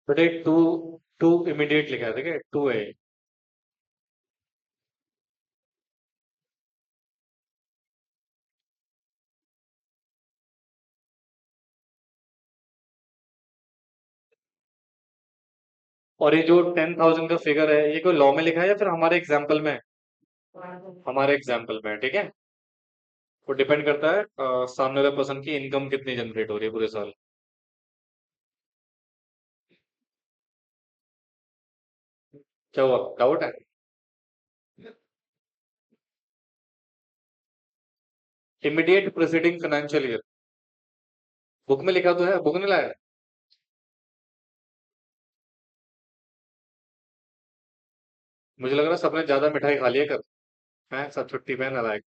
बेटे टू, टू इमीडिएट लिखा है, ठीक है, टू है। और ये जो 10,000 का फिगर है, ये कोई लॉ में लिखा है या फिर हमारे एग्जाम्पल में है? हमारे एग्जाम्पल में है, ठीक है। वो डिपेंड करता है सामने वाले पर्सन की इनकम कितनी जनरेट हो रही है पूरे साल। क्या हुआ, डाउट है? Immediate preceding financial year, book में लिखा तो है, बुक नहीं लाया? मुझे लग रहा है सबने ज्यादा मिठाई खा लिया कर है, सब छुट्टी पे नालायक।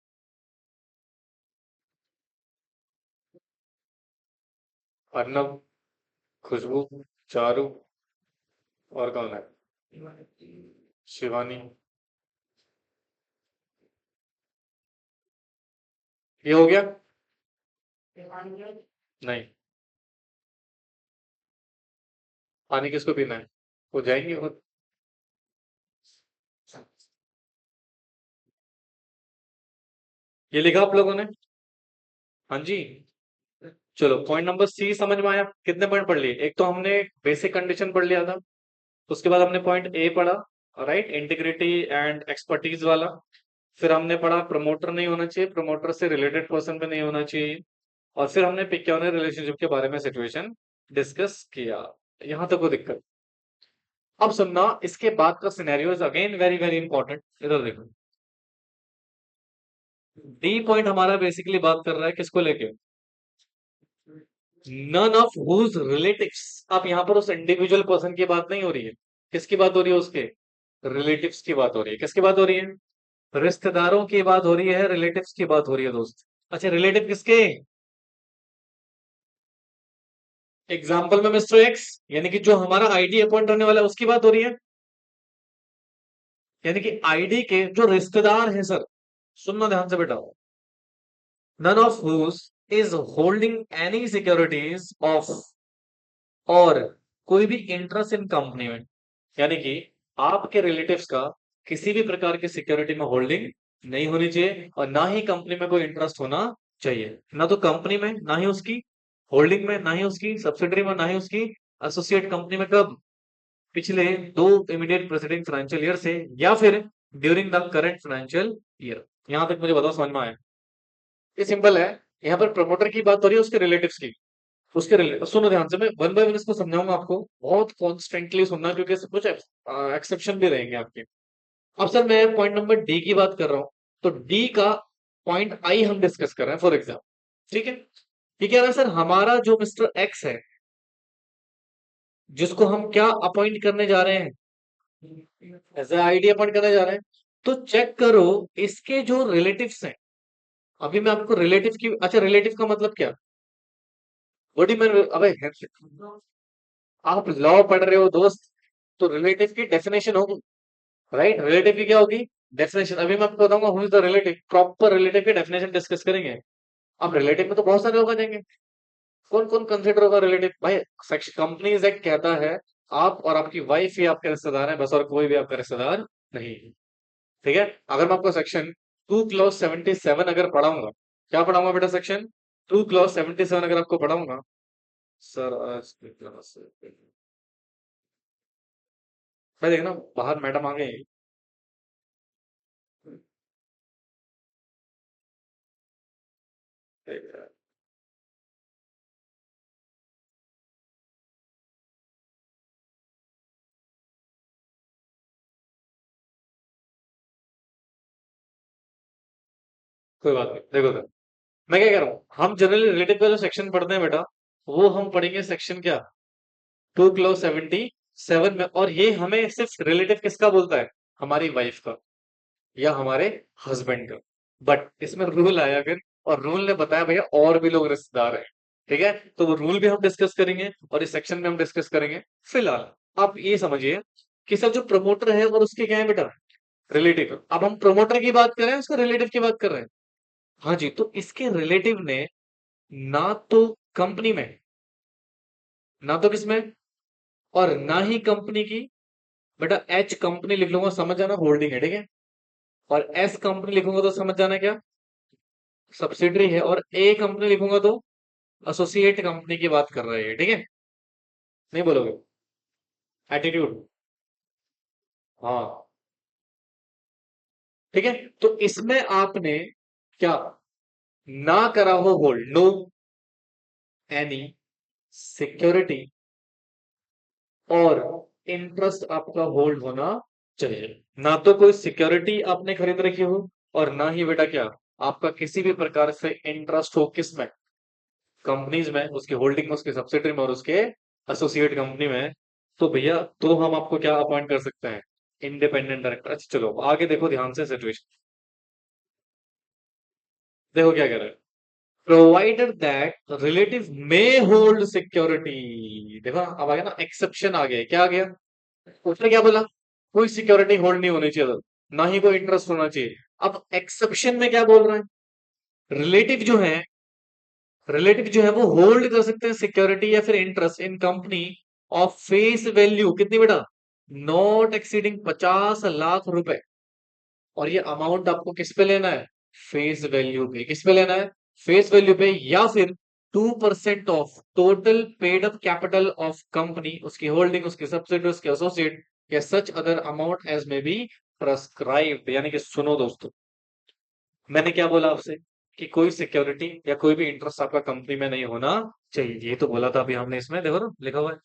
अर्नब, खुशबू, चारू, और कौन है? शिवानी। ये हो गया? नहीं। पानी किसको पीना है? वो जाएंगे खुद। ये लिखा आप लोगों ने? हाँ जी। चलो, पॉइंट नंबर सी समझ में आया? कितने पॉइंट पढ़ लिए? एक तो हमने बेसिक कंडीशन पढ़ लिया था, उसके बाद हमने पॉइंट ए पढ़ा, राइट, इंटीग्रिटी एंड एक्सपर्टीज वाला। फिर हमने पढ़ा प्रमोटर नहीं होना चाहिए, प्रमोटर से रिलेटेड पर्सन भी नहीं होना चाहिए। और फिर हमने पिक्योनियर रिलेशनशिप के बारे में सिचुएशन डिस्कस किया। यहां तक कोई दिक्कत? अब सुनना, इसके बाद का scenario is again very very important. इधर देखो, डी पॉइंट हमारा बेसिकली बात कर रहा है किसको लेके? None of whose relatives. अब यहां पर उस इंडिविजुअल पर्सन की बात नहीं हो रही है। किसकी बात हो रही है? उसके रिलेटिव्स की बात हो रही है। किसकी बात हो रही है? रिश्तेदारों की बात हो रही है, रिलेटिव्स की बात हो रही है दोस्त। अच्छा, रिलेटिव किसके? एग्जाम्पल में मिस्टर एक्स, यानी कि जो हमारा आईडी अपॉइंट होने वाला है उसकी बात हो रही है। यानी कि आईडी के जो रिश्तेदार हैं सर, सुनना ध्यान से बेटा, none of whose is holding any securities of, और कोई भी इंटरेस्ट इन कंपनी में, यानी कि आपके रिलेटिव्स का किसी भी प्रकार की सिक्योरिटी में होल्डिंग नहीं होनी चाहिए, और ना ही कंपनी में कोई इंटरेस्ट होना चाहिए। ना तो कंपनी में, ना ही उसकी होल्डिंग में, ना ही उसकी सब्सिडरी में, ना ही उसकी एसोसिएट कंपनी में। कब? पिछले दो इमीडिएट प्रेसिडिंग फाइनेंशियल ईयर से, या फिर during the current financial year. यहां तक मुझे बताओ, समझ में आया? ये सिंपल है। यहाँ पर प्रमोटर की बात हो रही है उसके रिलेटिव्स की। उसके रिलेटिव, सुनो ध्यान से, मैं वन बाय वन इसको समझाऊंगा आपको, बहुत कॉन्स्टेंटली सुनना, क्योंकि इससे कुछ एक्सेप्शन भी रहेंगे आपके। अब सर मैं पॉइंट नंबर डी की बात कर रहा हूं, तो डी का पॉइंट आई हम डिस्कस कर रहे हैं फॉर एग्जाम्पल, ठीक है? ये कह रहा है सर, हमारा जो मिस्टर एक्स है, जिसको हम क्या अपॉइंट करने जा रहे हैं, एज ए आईडी अपॉइंट करने जा रहे हैं, तो चेक करो इसके जो रिलेटिव्स हैं। अभी मैं आपको रिलेटिव की, अच्छा रिलेटिव का मतलब क्या? बॉडी में, अबे आप लॉ पढ़ रहे हो दोस्त, तो रिलेटिव की डेफिनेशन होगी, राइट? रिलेटिव की क्या होगी? डेफिनेशन। अभी मैं आपको बताऊंगा who is the relative, proper relative की डेफिनेशन डिस्कस करेंगे। अब रिलेटिव में तो बहुत सारे लोग आ जाएंगे। कौन कौन कंसिडर होगा रिलेटिव भाई? कंपनीज एक्ट कहता है आप और आपकी वाइफ ही आपके रिश्तेदार हैं बस, और कोई भी आपका रिश्तेदार नहीं। ठीक है? अगर मैं आपको सेक्शन 2 क्लॉज 77 अगर पढ़ाऊंगा, क्या पढ़ाऊंगा बेटा? सेक्शन 2 क्लॉज 77 अगर आपको पढ़ाऊंगा सर, आज की क्लास मैं देखना, बाहर मैडम आ गई। कोई बात नहीं, देखो सर, मैं क्या कह रहा हूँ, हम जनरली रिलेटिव का जो सेक्शन पढ़ते हैं बेटा, वो हम पढ़ेंगे सेक्शन क्या, 2 क्लॉज 77 में। और ये हमें सिर्फ रिलेटिव किसका बोलता है? हमारी वाइफ का या हमारे हस्बैंड का। बट इसमें रूल आया फिर, और रूल ने बताया भैया और भी लोग रिश्तेदार हैं। ठीक है? तो वो रूल भी हम डिस्कस करेंगे और इस सेक्शन में हम डिस्कस करेंगे। फिलहाल आप ये समझिए कि सर जो प्रमोटर है और उसके क्या है बेटा? रिलेटिव। अब हम प्रमोटर की बात कर रहे हैं, उसके रिलेटिव की बात कर रहे हैं। हाँ जी, तो इसके रिलेटिव ने ना तो कंपनी में, ना तो किसमें, और ना ही कंपनी की, बेटा एच कंपनी लिख लूंगा, समझ जाना होल्डिंग है, ठीक है? और एस कंपनी लिखूंगा तो समझ जाना क्या, सब्सिडरी है। और ए कंपनी लिखूंगा तो एसोसिएट कंपनी की बात कर रहे हैं, ठीक है? नहीं बोलोगे? एटीट्यूड। हाँ, ठीक है। तो इसमें आपने क्या ना करा हो? होल्ड, नो एनी सिक्योरिटी और इंटरेस्ट आपका होल्ड होना चाहिए। ना तो कोई सिक्योरिटी आपने खरीद रखी हो, और ना ही बेटा क्या, आपका किसी भी प्रकार से इंटरेस्ट हो किसमें, कंपनीज में, उसकी होल्डिंग में, उसकी सब्सिडरी में और उसके एसोसिएट कंपनी में। तो भैया तो हम आपको क्या अपॉइंट कर सकते हैं, इंडिपेंडेंट डायरेक्टर। अच्छा चलो आगे देखो ध्यान से सिचुएशन, देखो क्या कह रहा है। Provided that relative may hold security, देखो ना, अब आ गया ना एक्सेप्शन, आ गया, क्या आ गया, उसने क्या बोला, कोई सिक्योरिटी होल्ड नहीं होनी चाहिए, ना ही कोई इंटरेस्ट होना चाहिए। अब एक्सेप्शन में क्या बोल रहा है, रिलेटिव जो है, रिलेटिव जो है वो होल्ड कर सकते हैं सिक्योरिटी या फिर interest in company of face value कितनी बेटा, नॉट एक्सीडिंग 50 लाख रुपए। और ये अमाउंट आपको किस पे लेना है, फेस वैल्यू पे, किस पे लेना है, फेस वैल्यू पे, या फिर 2% of total paid up capital of company, उसकी होल्डिंग, उसके सब्सिडी, उसके एसोसिएट, या सच अदर अमाउंट एज में बी प्रेस्क्राइब्ड। यानी कि सुनो दोस्तों, मैंने क्या बोला आपसे, कि कोई सिक्योरिटी या कोई भी इंटरेस्ट आपका कंपनी में नहीं होना चाहिए, ये तो बोला था अभी हमने, इसमें देखो ना लिखा हुआ है,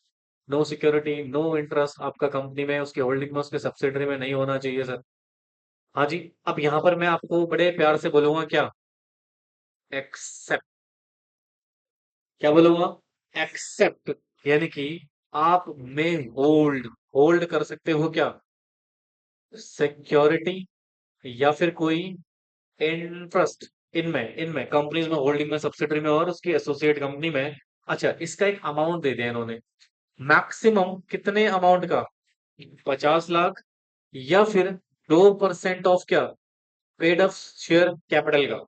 नो सिक्योरिटी नो इंटरेस्ट आपका कंपनी में, उसकी होल्डिंग में, उसके सब्सिडरी में नहीं होना चाहिए सर। हाँ जी। अब यहाँ पर मैं आपको बड़े प्यार से बोलूंगा क्या, एक्सेप्ट, क्या बोलूंगा, एक्सेप्ट, यानी कि आप में होल्ड, होल्ड कर सकते हो क्या, सिक्योरिटी या फिर कोई इंटरेस्ट इनमें, इनमें कंपनीज में, होल्डिंग में, सब्सिडरी में और उसकी एसोसिएट कंपनी में। अच्छा इसका एक अमाउंट दे दिया इन्होंने, मैक्सिमम कितने अमाउंट का, 50 लाख, या फिर 2% ऑफ क्या, पेड अप शेयर कैपिटल का।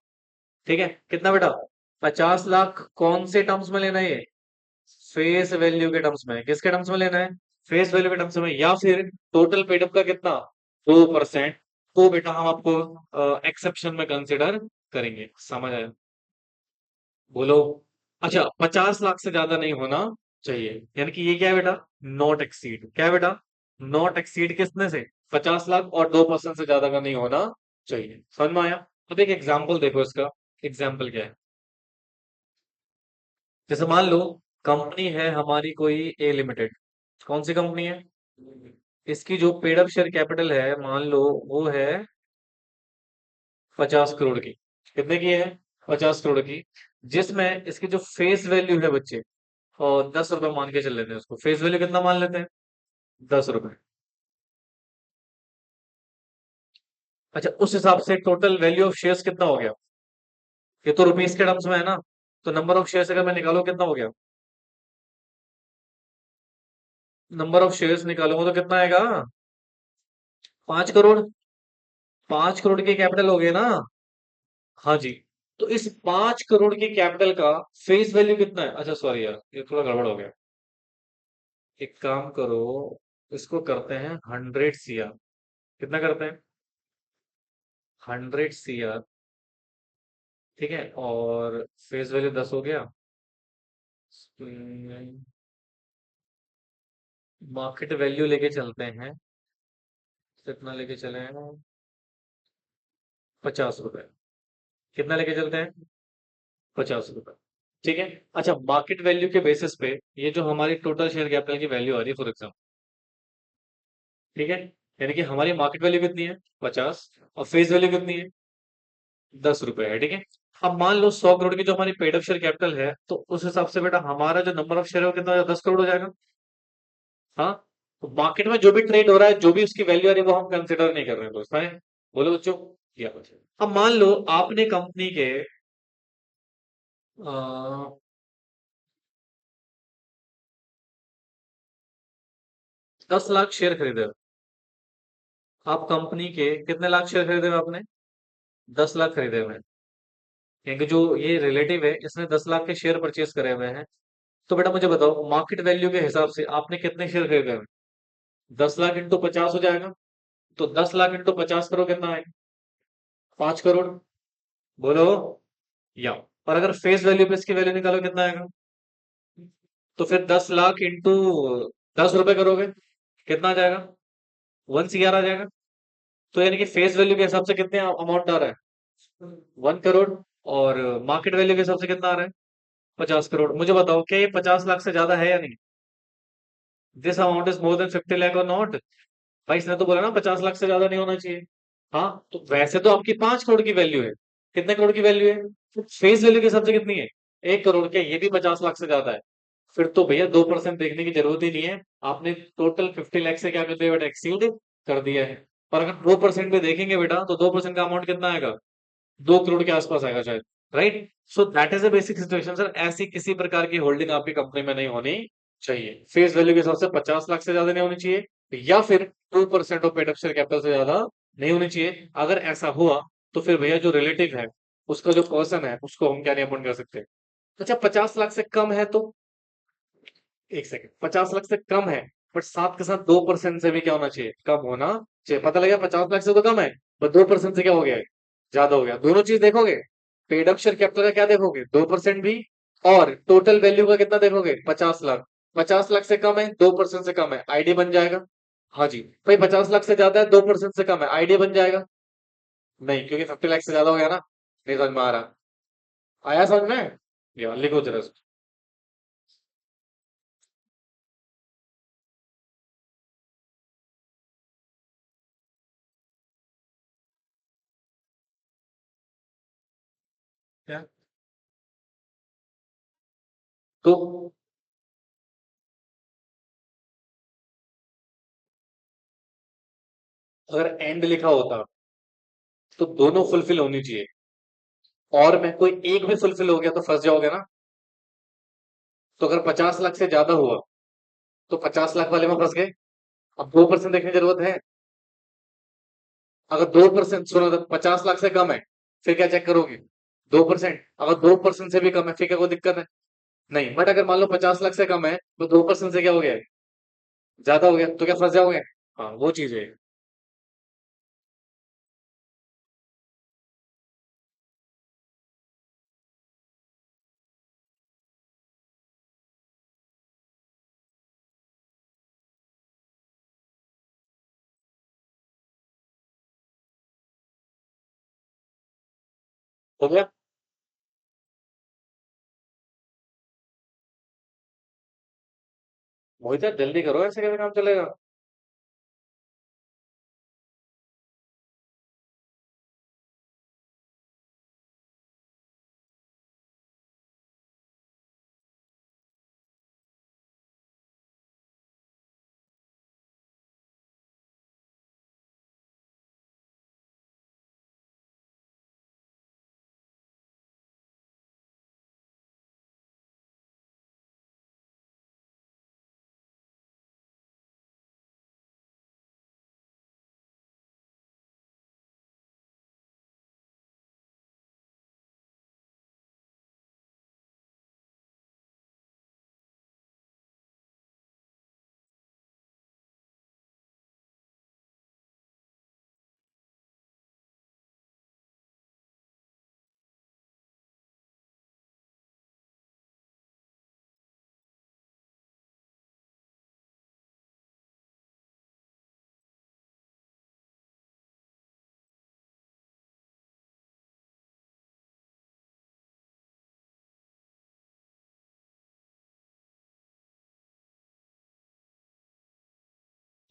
ठीक है कितना बेटा, 50 लाख कौन से टर्म्स में लेना है ये, फेस वैल्यू के टर्म्स में, किसके टर्म्स में लेना है, फेस वैल्यू के टर्म्स में, या फिर टोटल पेडअप का कितना, 2%। तो बेटा हम आपको एक्सेप्शन में कंसिडर करेंगे, समझ आया, बोलो। अच्छा 50 लाख से ज्यादा नहीं होना चाहिए, यानी कि ये क्या है बेटा, नॉट एक्सीड, क्या है बेटा, नॉट एक्सीड किसने से, 50 लाख, और 2% से ज्यादा का नहीं होना चाहिए, समझ में आया। अब एक एग्जाम्पल देखो इसका, एग्जाम्पल क्या है, जैसे मान लो कंपनी है हमारी कोई ए लिमिटेड, कौन सी कंपनी है, इसकी जो पेड अप शेयर कैपिटल है मान लो वो है 50 करोड़ की, कितने की है, 50 करोड़ की, जिसमें इसकी जो फेस वैल्यू है बच्चे, और 10 रुपए मान के चल लेते हैं उसको, फेस वैल्यू कितना मान लेते हैं, 10 रुपए। अच्छा उस हिसाब से टोटल वैल्यू ऑफ शेयर्स कितना हो गया, ये तो रुपीस के टर्म्स में है ना, तो नंबर ऑफ शेयर्स अगर मैं निकालू कितना हो गया, नंबर ऑफ शेयर्स निकालूंगा तो कितना आएगा, 5 करोड़, 5 करोड़ के कैपिटल हो गए ना। हाँ जी। तो इस 5 करोड़ के कैपिटल का फेस वैल्यू कितना है, अच्छा सॉरी यार ये थोड़ा गड़बड़ हो गया, एक काम करो, इसको करते हैं 100 CR, कितना करते हैं, 100 CR, ठीक है, और फेस वैल्यू 10 हो गया, मार्केट वैल्यू लेके चलते हैं, कितना लेके चले हैं, 50 रुपए, कितना लेके चलते हैं, 50 रुपए, ठीक है। अच्छा मार्केट वैल्यू के बेसिस पे ये जो हमारी टोटल शेयर कैपिटल की वैल्यू आ रही है फॉर एग्जाम्पल, ठीक है, यानी कि हमारी मार्केट वैल्यू कितनी है, 50, और फेस वैल्यू कितनी है, 10 रुपए है, ठीक है। अब मान लो 100 करोड़ की जो हमारी पेड अप शेयर कैपिटल है, तो उस हिसाब से बेटा हमारा जो नंबर ऑफ शेयर है वो कितना हो जाएगा? 10 करोड़ हो जाएगा। हाँ, तो मार्केट में जो भी ट्रेड हो रहा है, जो भी उसकी वैल्यू आ रही है, वो हम कंसिडर नहीं कर रहे हैं दोस्त, है, बोलो बच्चों, या अब मान लो आपने कंपनी के 10 लाख शेयर खरीदे हो। आप कंपनी के कितने लाख शेयर खरीदे हुए आपने, 10 लाख खरीदे हुए हैं, क्योंकि जो ये रिलेटिव है इसने 10 लाख के शेयर परचेज करे हुए हैं। तो बेटा मुझे बताओ मार्केट वैल्यू के हिसाब से आपने कितने शेयर खरीदे हुए हैं, 10 लाख इंटू 50 हो जाएगा, तो 10 लाख इंटू 50 करो कितना है, 5 करोड़, बोलो, या, और अगर फेस वैल्यू पे इसकी वैल्यू निकालो कितना आएगा, तो फिर 10 लाख इंटू 10 रुपए करोगे, कितना आ जाएगा, 1 CR आ जाएगा। तो यानी कि फेस वैल्यू के हिसाब से कितने अमाउंट आ रहा है, 1 करोड़, और मार्केट वैल्यू के हिसाब से कितना आ रहा है, 50 करोड़। मुझे बताओ क्या ये 50 लाख से ज्यादा है या नहीं, this amount is more than 50 lakh और नॉट, भाई इसने तो बोला ना 50 लाख से ज्यादा नहीं होना चाहिए। हाँ तो वैसे तो आपकी 5 करोड़ की वैल्यू है। कितने करोड़ की वैल्यू है? फेस वैल्यू के हिसाब से कितनी है? 1 करोड़। क्या ये भी 50 लाख से ज्यादा है? फिर तो भैया 2% देखने की जरूरत ही नहीं है। आपने टोटल 50 लाख से क्या कर दिया बेटा? एक्सीड कर दिया है। पर अगर 2% पे देखेंगे बेटा तो 2% का अमाउंट कितना आएगा? 2 करोड़ के आसपास आएगा शायद। Right. So that is a basic situation sir. ऐसी किसी प्रकार की होल्डिंग आपकी कंपनी में नहीं होनी चाहिए। फेस वैल्यू के हिसाब से 50 लाख से ज्यादा नहीं होनी चाहिए, या फिर 2% of paid up share capital से ज्यादा नहीं होनी चाहिए। अगर ऐसा हुआ तो फिर भैया जो रिलेटिव है, उसका जो पर्सन है, उसको हम क्या नहीं अपॉइंट कर सकते। अच्छा 50 लाख से कम है तो, एक सेकंड, 50 लाख से कम है बट साथ के साथ 2% से भी क्या होना चाहिए? कम होना चाहिए। पता लगा 50 लाख से तो कम है, पर 2% से क्या हो गया है? ज्यादा हो गया। दोनों चीज देखोगे। पेड अप शेयर कैपिटल का क्या देखोगे? 2% भी। और टोटल वैल्यू का कितना देखोगे? 50 लाख। 50 लाख से कम है, 2% से कम है, आईडी बन जाएगा। हाँ जी। भाई 50 लाख से ज्यादा है, 2% से कम है, आईडी बन जाएगा। नहीं, क्योंकि 50 लाख से ज्यादा हो गया ना। नहीं समझ में आ रहा? आया समझ में? या लिखो जरा इसको। क्या? तो अगर एंड लिखा होता तो दोनों फुलफिल होनी चाहिए। और में कोई एक भी फुलफिल हो गया तो फंस जाओगे ना। तो अगर 50 लाख से ज्यादा हुआ तो 50 लाख वाले में फंस गए। अब 2% देखने की जरूरत है। अगर 2% सुनो, तो 50 लाख से कम है, फिर क्या चेक करोगे? 2%। अगर 2% से भी कम है फिर क्या कोई दिक्कत है? नहीं। बट अगर मान लो 50 लाख से कम है तो 2% से क्या हो गया? ज्यादा हो गया, तो क्या फंस जाओगे? हाँ वो चीज है। हो गया। मोहित यार जल्दी करो, ऐसे कैसे काम चलेगा?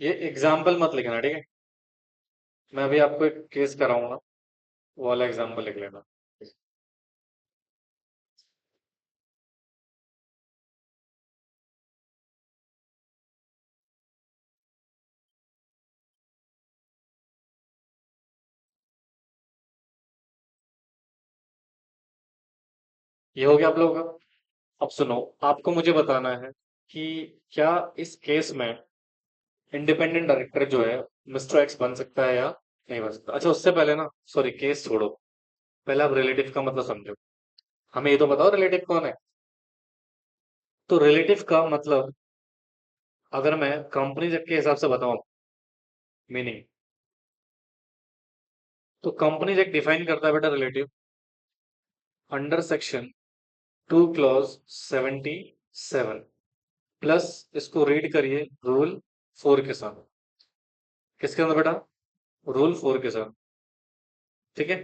ये एग्जाम्पल मत लिखना, ठीक है? मैं अभी आपको एक केस कराऊंगा, वो वाला एग्जाम्पल लिख लेना। ये हो गया आप लोगों का। अब सुनो, आपको मुझे बताना है कि क्या इस केस में इंडिपेंडेंट डायरेक्टर जो है मिस्टर एक्स बन सकता है या नहीं बन सकता। अच्छा उससे पहले ना, सॉरी केस छोड़ो, पहले आप रिलेटिव का मतलब समझो। हमें ये तो बताओ रिलेटिव कौन है। तो रिलेटिव का मतलब, अगर मैं कंपनी के हिसाब से बताऊं मीनिंग, तो कंपनी एक डिफाइन करता है बेटा relative under section 2 clause 77, plus इसको रीड करिए रूल 4 के साथ। किसके अंदर बेटा? रूल 4 के साथ। ठीक है।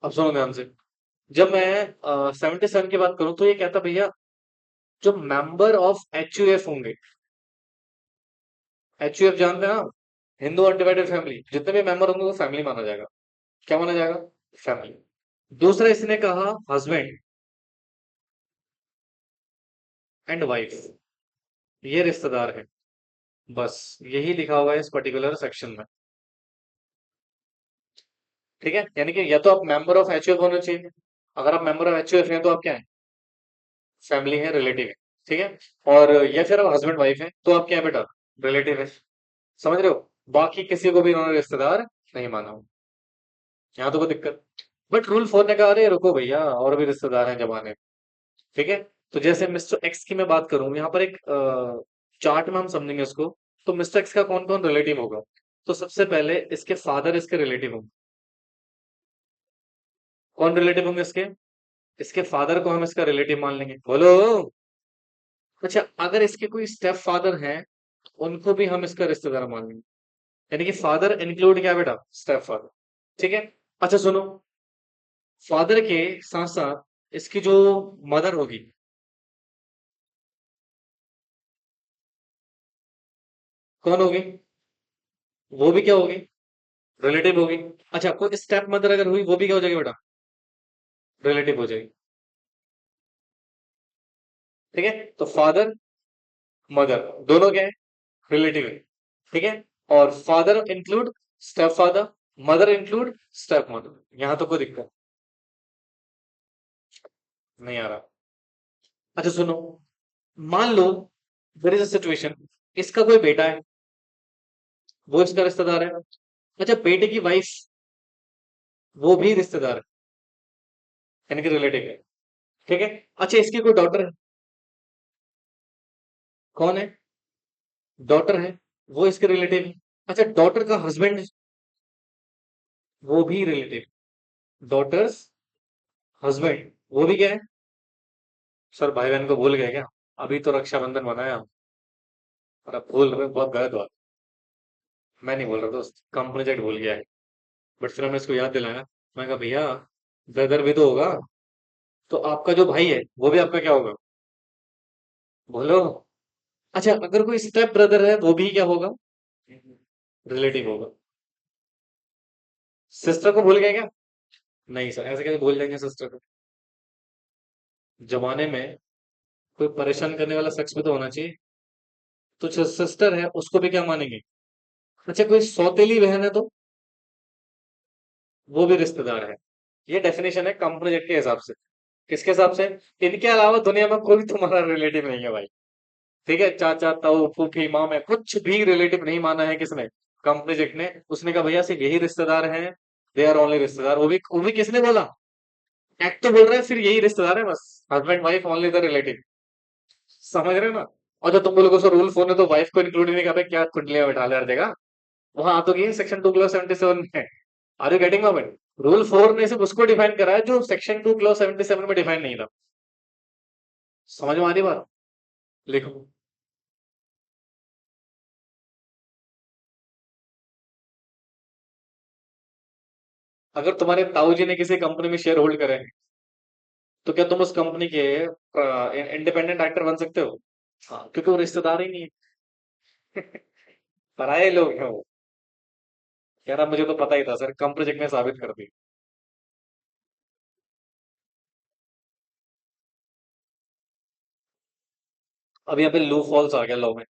अब सुनो ध्यान से। जब मैं 77 की बात करूं तो ये कहता भैया, जो member of H U F होंगे, HUF जानते हैं ना? हिंदू अनडिवाइडेड फैमिली, जितने भी मेंबर होंगे वो फैमिली माना जाएगा। क्या माना जाएगा? फैमिली। दूसरा इसने कहा हस्बैंड एंड वाइफ, ये रिश्तेदार है। बस यही लिखा हुआ है इस पर्टिकुलर सेक्शन में। ठीक है, यानी कि या तो आप मेंबर ऑफ HUF होने चाहिए, अगर आप मेंबर ऑफ HUF हैं तो आप क्या है? फैमिली है, रिलेटिव है। ठीक है, और या फिर आप हस्बैंड वाइफ है तो आप क्या है बेटा? रिलेटिव है। समझ रहे हो? बाकी किसी को भी इन्होंने रिश्तेदार नहीं माना। यहाँ तो कोई दिक्कत। बट रूल 4 ने कहा अरे रुको भैया, और भी रिश्तेदार हैं जमाने में। ठीक है, तो जैसे मिस्टर एक्स की मैं बात करूं, यहाँ पर एक चार्ट में हम समझेंगे इसको। तो मिस्टर एक्स का कौन कौन रिलेटिव होगा? तो सबसे पहले इसके फादर इसके रिलेटिव होंगे। कौन रिलेटिव होंगे इसके? इसके फादर को हम इसका रिलेटिव मान लेंगे, बोलो। अच्छा, अगर इसके कोई स्टेप फादर हैं, उनको भी हम इसका रिश्तेदार मान लेंगे। यानी कि फादर इंक्लूड क्या बेटा? Step father. ठीक है। अच्छा सुनो, फादर के साथ साथ इसकी जो मदर होगी, कौन होगी? वो भी क्या होगी? रिलेटिव होगी। अच्छा, कोई स्टेप मदर अगर हुई वो भी क्या हो जाएगी बेटा? रिलेटिव हो जाएगी। ठीक है, तो फादर मदर दोनों क्या है? रिलेटिव है। ठीक है, और father include step father, mother include step mother. यहां तो कोई दिक्कत नहीं आ रहा। अच्छा सुनो, मान लो देयर इज अ सिचुएशन, इसका कोई बेटा है, वो इसका रिश्तेदार है। अच्छा, बेटे की वाइफ, वो भी रिश्तेदार है, यानी कि रिलेटिव है। ठीक है। अच्छा, इसकी कोई डॉटर है, कौन है? डॉटर है, वो इसके रिलेटिव है। अच्छा, डॉटर का हस्बैंड, वो भी रिलेटिव। डॉटर्स हस्बैंड, वो भी क्या है? सर भाई बहन को भूल गए क्या? अभी तो रक्षाबंधन मनाया, और अब भूल रहे हो, बहुत गलत बात। मैं नहीं बोल रहा दोस्त, कम प्रोजेक्ट भूल गया है। बट फिर हमने इसको याद दिलाया। मैं कहा भैया, ब्रदर भी तो होगा, तो आपका जो भाई है वो भी आपका क्या होगा? बोलो। अच्छा, अगर कोई स्टेप ब्रदर है वो भी क्या होगा? रिलेटिव होगा। सिस्टर को भूल गए क्या? नहीं सर, ऐसे कैसे भूल जाएंगे सिस्टर को? जमाने में कोई परेशान करने वाला शख्स भी तो होना चाहिए। तो जो सिस्टर है उसको भी क्या मानेंगे? अच्छा, कोई सौतेली बहन है तो वो भी रिश्तेदार है। ये डेफिनेशन है कम प्रोजेक्ट के हिसाब से। किसके हिसाब से? इनके अलावा दुनिया में कोई तुम्हारा रिलेटिव नहीं है भाई। ठीक है, चाचा ताऊ फूफी मामे कुछ भी रिलेटिव नहीं माना है किसने? कम प्रोजेक्ट ने। उसने कहा भैया सिर्फ यही रिश्तेदार हैं, दे आर ओनली रिश्तेदार। वो भी किसने बोला? एक्ट तो बोल रहे हैं, फिर यही रिश्तेदार है बस। Husband wife only the relative. समझ रहे हो ना? और जो तुम लोगों से रूल 4 ने तो वाइफ को इंक्लूड ही नहीं कहा, क्या कुंडलियां बैठा ले हर जगह। वहां आ तो गई सेक्शन 2 क्लॉज 77 में। Are you getting my point? Rule 4 ने सिर्फ उसको डिफाइन करा है जो सेक्शन 2 क्लॉज 77 में डिफाइन नहीं था। समझ में आ रही बात? लिखो। अगर तुम्हारे ताऊ जी ने किसी कंपनी में शेयर होल्ड करे हैं, तो क्या तुम उस कंपनी के इंडिपेंडेंट डायरेक्टर बन सकते हो? हाँ, क्योंकि वो रिश्तेदार ही नहीं है। पराये लोग हैं वो। कह रहा मुझे तो पता ही था सर, कम प्रोजेक्ट ने साबित कर दी। अब यहाँ पे लू फॉल्स आ गया लॉ में।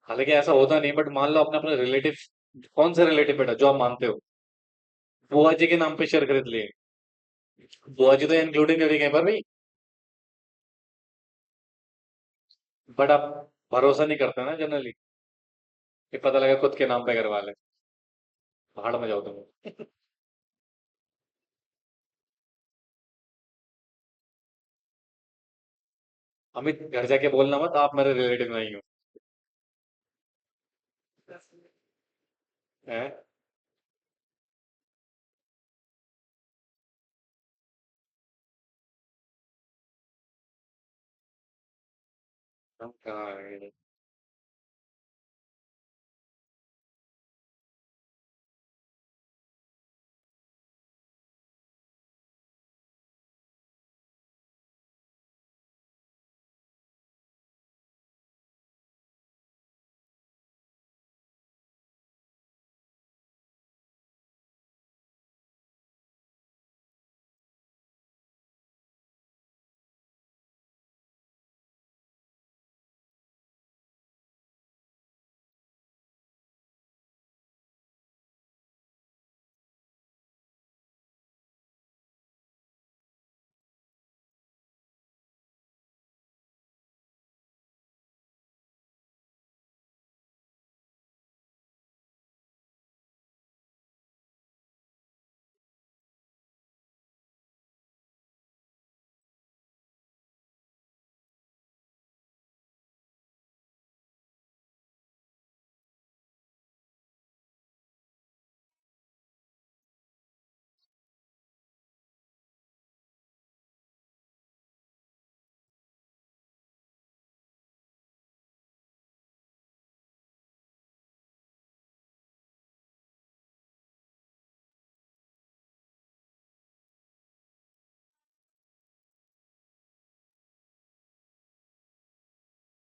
हालांकि ऐसा होता नहीं, बट मान लो आपने अपने रिलेटिव, कौन से रिलेटिव बेटा जो आप मानते हो, बुआ जी के नाम पे शेयर खरीद लिए। बुआ जी तो इंक्लूडिंग नहीं कहीं पर भाई। बट आप भरोसा नहीं करते ना जनरली, कि पता लगा खुद के नाम पे करवा ले। पहाड़ में जाओ तुम। अमित घर जाके बोलना मत आप मेरे रिलेटिव नहीं हो। हैं? हम कहाँ हैं?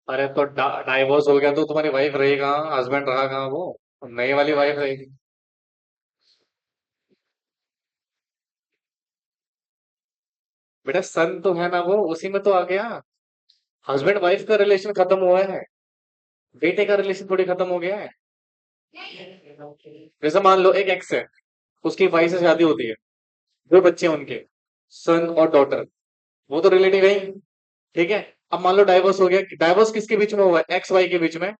अरे तो डाइवोर्स हो गया तो तुम्हारी वाइफ रही कहाँ, हस्बैंड रहा कहाँ वो? नई वाली वाइफ रहेगी। बेटा सन तो है ना, वो उसी में तो आ गया। हस्बैंड वाइफ का रिलेशन खत्म हुआ है, बेटे का रिलेशन थोड़ी खत्म हो गया है। जैसे मान लो एक एक्स है, उसकी वाइफ से शादी होती है, दो बच्चे हैं उनके, सन और डॉटर, वो तो रिलेटिव है ही, ठीक है। अब मान लो डाइवोर्स हो गया, डाइवोर्स किसके बीच में हुआ है? एक्स वाई के बीच में।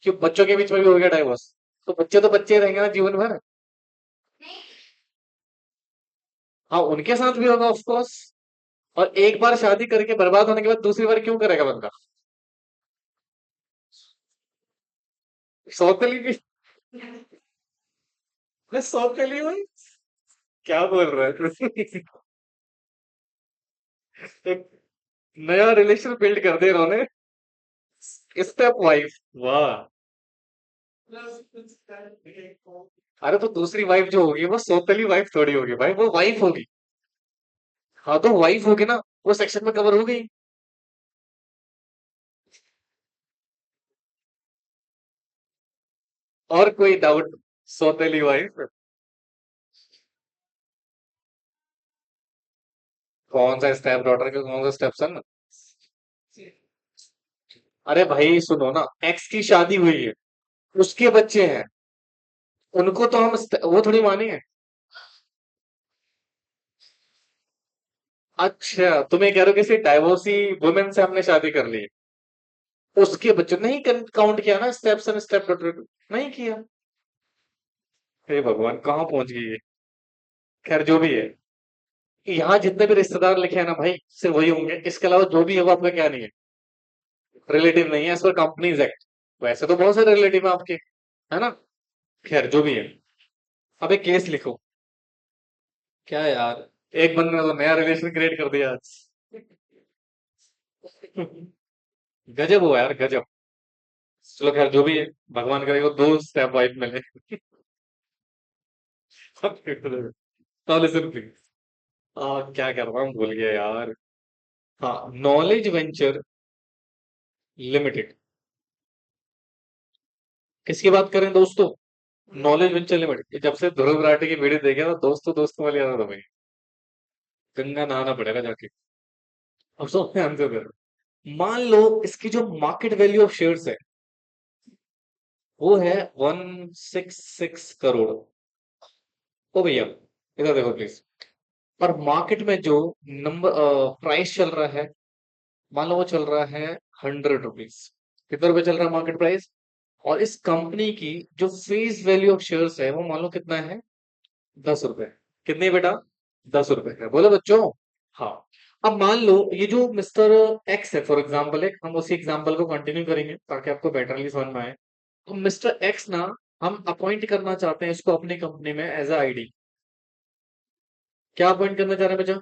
क्यों, बच्चों के बीच में भी हो गया डाइवोर्स, तो बच्चे रहेंगे ना जीवन भर। हाँ उनके साथ भी होगा ऑफ कोर्स। और एक बार शादी करके बर्बाद होने के बाद दूसरी बार क्यों करेगा बंदा? सौतेली भी? मैं सौतेली हुई? क्या बोल रहा है तू? एक नया रिलेशन बिल्ड कर दे इन्होंने, स्टेप वाइफ। वाह। अरे तो दूसरी वाइफ जो होगी वो सौतेली वाइफ थोड़ी होगी भाई, वो वाइफ होगी। हाँ तो वाइफ होगी ना, वो सेक्शन में कवर हो गई। और कोई डाउट? सौतेली वाइफ? कौन सा स्टेप डॉटर का, कौन सा स्टेप सन? अरे भाई सुनो ना, एक्स की शादी हुई है, उसके बच्चे हैं, उनको तो हम वो थोड़ी मानेंगे। अच्छा तुम ये कह रहे हो, किसी डाइवोर्सी वुमेन से हमने शादी कर ली, उसके बच्चे नहीं काउंट किया ना, स्टेप सन स्टेप डॉटर नहीं किया। हे भगवान कहाँ पहुंच गई ये। खैर जो भी है, यहाँ जितने भी रिश्तेदार लिखे हैं ना भाई, सिर्फ वही होंगे, इसके अलावा जो भी है वो आपका क्या नहीं है, रिलेटिव नहीं है, इस पर कंपनीज एक्ट। वैसे तो बहुत सारे रिलेटिव है आपके, है ना। खैर जो भी है, अब एक केस लिखो। क्या यार, एक बंदे ने तो नया रिलेशन क्रिएट कर दिया आज। गजब हुआ यार गजब। चलो खैर जो भी है, भगवान करेगा दो स्टेप वाइफ मिले। तो लिसन प्लीज। क्या कर रहा हूँ भूल गया यार। हाँ, नॉलेज वेंचर लिमिटेड। किसकी बात करें दोस्तों? Knowledge venture limited. जब से ध्रुव राठी की वीडियो देखे ना, दोस्तों दोस्तों वाली आदत हो गई। गंगा नहाना पड़ेगा जाके। अब सोचते हैं आंसर दे। मान लो इसकी जो मार्केट वैल्यू ऑफ शेयर्स है, वो है 166 करोड़। ओ भैया इधर देखो प्लीज। और मार्केट में जो नंबर प्राइस चल रहा है, मान लो वो चल रहा है 100 रुपीज। कितने रुपए चल रहा है मार्केट प्राइस? और इस कंपनी की जो फेस वैल्यू ऑफ शेयर्स है, वो मान लो कितना है? 10 रुपए। कितने बेटा? 10 रुपए है, बोलो बच्चों। हाँ। अब मान लो ये जो मिस्टर एक्स है, फॉर एग्जाम्पल, एक हम उसी एग्जाम्पल को कंटिन्यू करेंगे ताकि आपको बेटरली समझ में आए। तो मिस्टर एक्स ना, हम अपॉइंट करना चाहते हैं इसको अपनी कंपनी में एज अ आईडी। क्या अपॉइंट करना चाह रहे हैं बच्चा?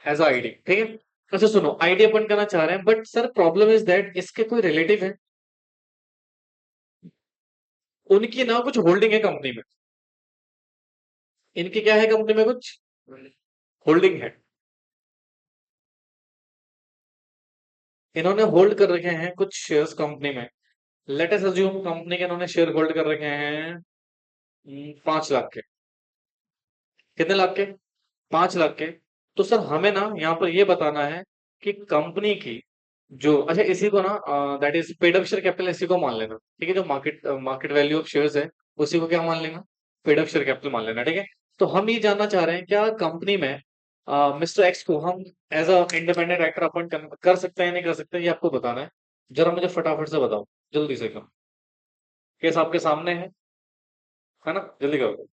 एज अ आईडी, ठीक है। अच्छा सुनो, आईडी अपॉइंट करना चाह रहे हैं, but sir problem is that इसके कोई रिलेटिव है, उनकी ना कुछ होल्डिंग है कंपनी में। इनकी क्या है कंपनी में? कुछ होल्डिंग है, इन्होंने होल्ड कर रखे हैं कुछ शेयर्स कंपनी में। लेट अस अज्यूम कंपनी के इन्होंने शेयर होल्ड कर रखे हैं 5 लाख के। कितने लाख के? 5 लाख के। तो सर हमें ना यहाँ पर ये बताना है कि कंपनी की जो, अच्छा इसी को ना, that is paid up share capital, इसी को मान लेना, ठीक है। जो market market value of shares है, उसी को क्या मान लेना? पेड अप शेयर कैपिटल मान लेना, ठीक है। तो हम ये जानना चाह रहे हैं, क्या कंपनी में मिस्टर एक्स को हम as a independent director appoint कर सकते हैं नहीं कर सकते, ये आपको बताना है। जरा मुझे फटाफट से बताओ, जल्दी से करो। केस आपके सामने है ना, जल्दी करो।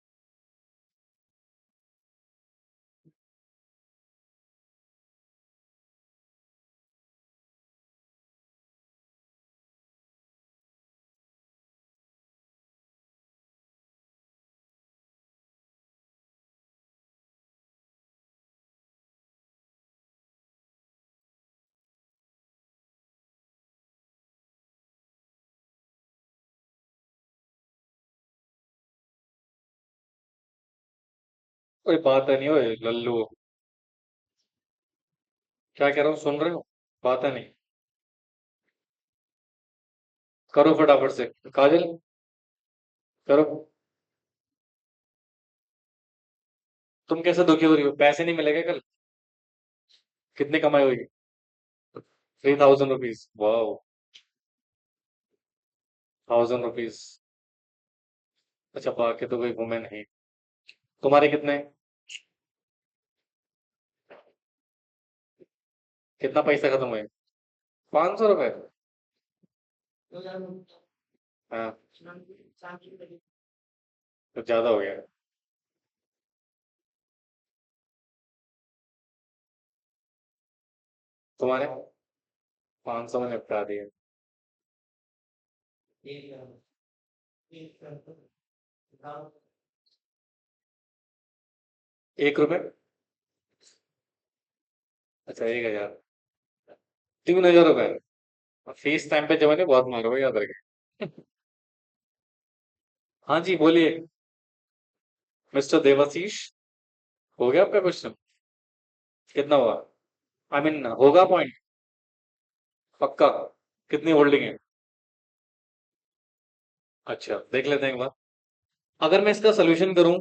कोई बात नहीं, ओए लल्लू। क्या कह रहा हूँ, सुन रहे हो? बात है नहीं। करो फटाफट से। काजल, करो। तुम कैसे दुखी हो रही हो? पैसे नहीं मिलेंगे कल? कितनी कमाई हुई? 3000 रुपीज, वाह। 1000 रुपीज। अच्छा, बाकी तो कोई वुमेन नहीं। तुम्हारे कितने? कितना पैसा खत्म हुए? 500 रुपए? हाँ, तो ज्यादा हो गया। तुम्हारे? 500 में निपटा दिए। 1 रुपए? अच्छा, 1000। 3000 रुपए? फीस टाइम पे जमा नहीं, बहुत मारोगे याद रखे। हाँ जी, बोलिए। मिस्टर देवाशीष, हो गया आपका क्वेश्चन? कितना हुआ? आई मीन होगा पॉइंट? पक्का? कितनी होल्डिंग है? अच्छा, देख लेते हैं एक बार। अगर मैं इसका सोल्यूशन करूं,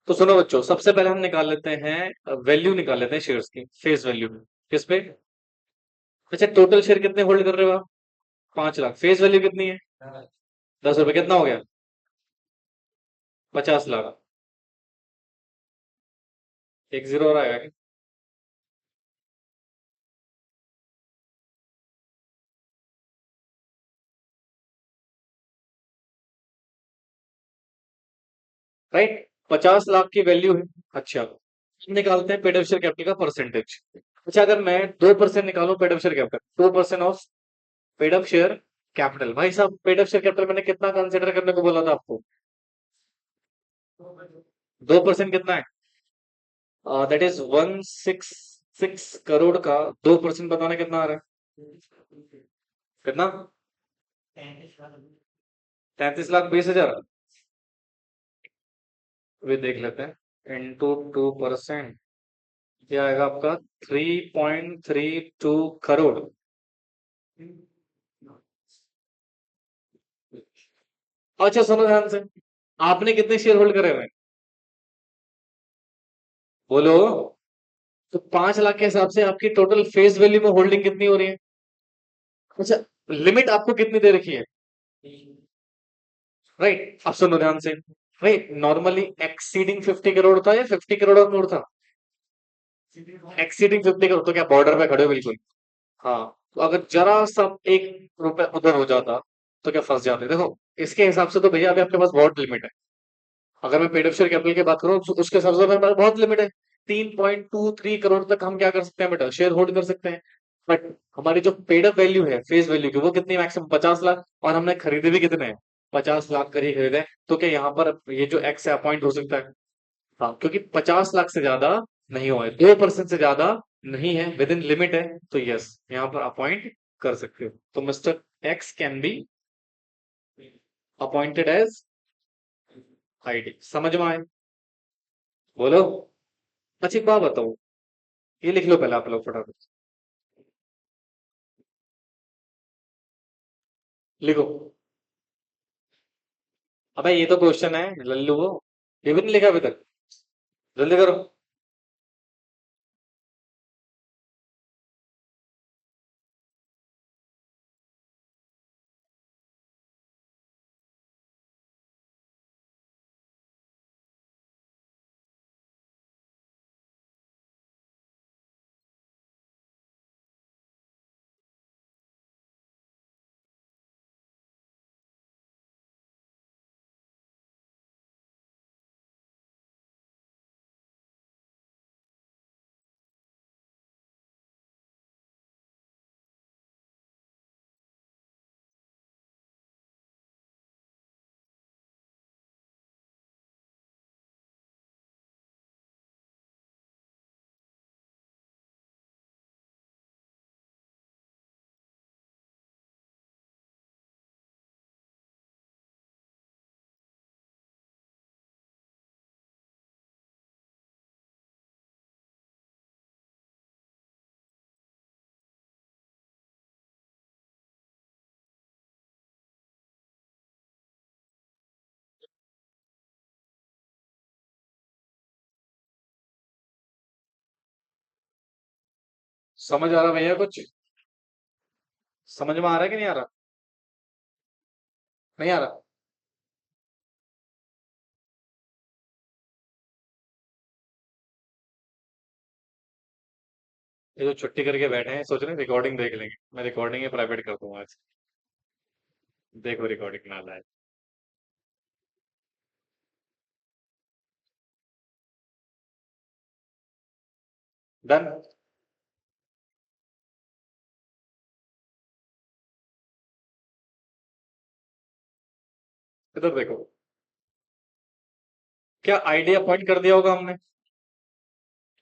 तो सुनो बच्चों, सबसे पहले हम निकाल लेते हैं, वैल्यू निकाल लेते हैं शेयर्स की, फेस वैल्यू। किस पे? अच्छा, टोटल शेयर कितने होल्ड कर रहे हो आप? 5 लाख। फेस वैल्यू कितनी है? 10 रुपए। कितना हो गया? 50 लाख। एक जीरो और आएगा क्या? राइट। 50 लाख की वैल्यू है। अच्छा, हम निकालते हैं पेड ऑफ शेयर कैपिटल का परसेंटेज। अच्छा, अगर मैं 2% निकालूं paid of share capital, 2% of paid of share capital, भाई साहब पेड ऑफ शेयर कैपिटल मैंने कितना कंसिडर करने को बोला था आपको? 2% कितना है? दैट इज 166 करोड़ का 2% बताना कितना आ रहा है? कितना? 33,20,000। वे देख लेते हैं, इंटू 2%। क्या आएगा आपका? 3.32 करोड़। अच्छा सुनो ध्यान से, आपने कितने शेयर होल्ड करे हुए हैं? बोलो। तो 5 लाख के हिसाब से आपकी टोटल फेस वैल्यू में होल्डिंग कितनी हो रही है? अच्छा, लिमिट आपको कितनी दे रखी है? राइट, अब सुनो ध्यान से। राइट, नॉर्मली एक्सीडिंग 50 करोड़ था या 50 करोड़ और मोर था? एक्सीडिंग 50 करोड़, तो क्या बॉर्डर पे खड़े हो बिल्कुल? हाँ। तो अगर जरा सा 1 रुपए उधर हो जाता, तो क्या फंस जाते? देखो, इसके हिसाब से तो भैया अभी आपके पास बहुत लिमिट है। अगर मैं पेड ऑफ शेयर कैपिटल की बात करूँ, तो उसके हिसाब से मेरे पास बहुत लिमिट है। 3.23 करोड़ तक हम क्या कर सकते हैं बेटा? शेयर होल्ड कर सकते हैं। बट हमारी जो पेड अप वैल्यू है फेस वैल्यू की, वो कितनी? मैक्सिमम 50 लाख, और हमने खरीदे भी कितने हैं? 50 लाख कर ही खरीदे हैं। तो क्या यहाँ पर ये जो एक्स है अपॉइंट हो सकता है? हाँ, क्योंकि 50 लाख से ज्यादा नहीं हुआ है, 2% से ज्यादा नहीं है, विद इन लिमिट है, तो यस, यहाँ पर अपॉइंट कर सकते हो। तो Mister X can be appointed as ID. समझ में आए? बोलो। अच्छी बात बताओ, ये लिख लो पहले आप लोग फटाफट। लिखो। अबे ये तो क्वेश्चन है लल्लू, वो ये भी नहीं लिखा अभी तक। जल्दी करो। समझ आ रहा भैया कुछ? समझ में आ रहा है कि नहीं आ रहा? नहीं आ रहा? ये जो छुट्टी करके बैठे हैं सोच रहे हैं रिकॉर्डिंग देख लेंगे, मैं रिकॉर्डिंग ही प्राइवेट कर दूंगा आज। देखो रिकॉर्डिंग ना लाए। डन। इधर देखो, क्या आईडी अपॉइंट कर दिया होगा हमने?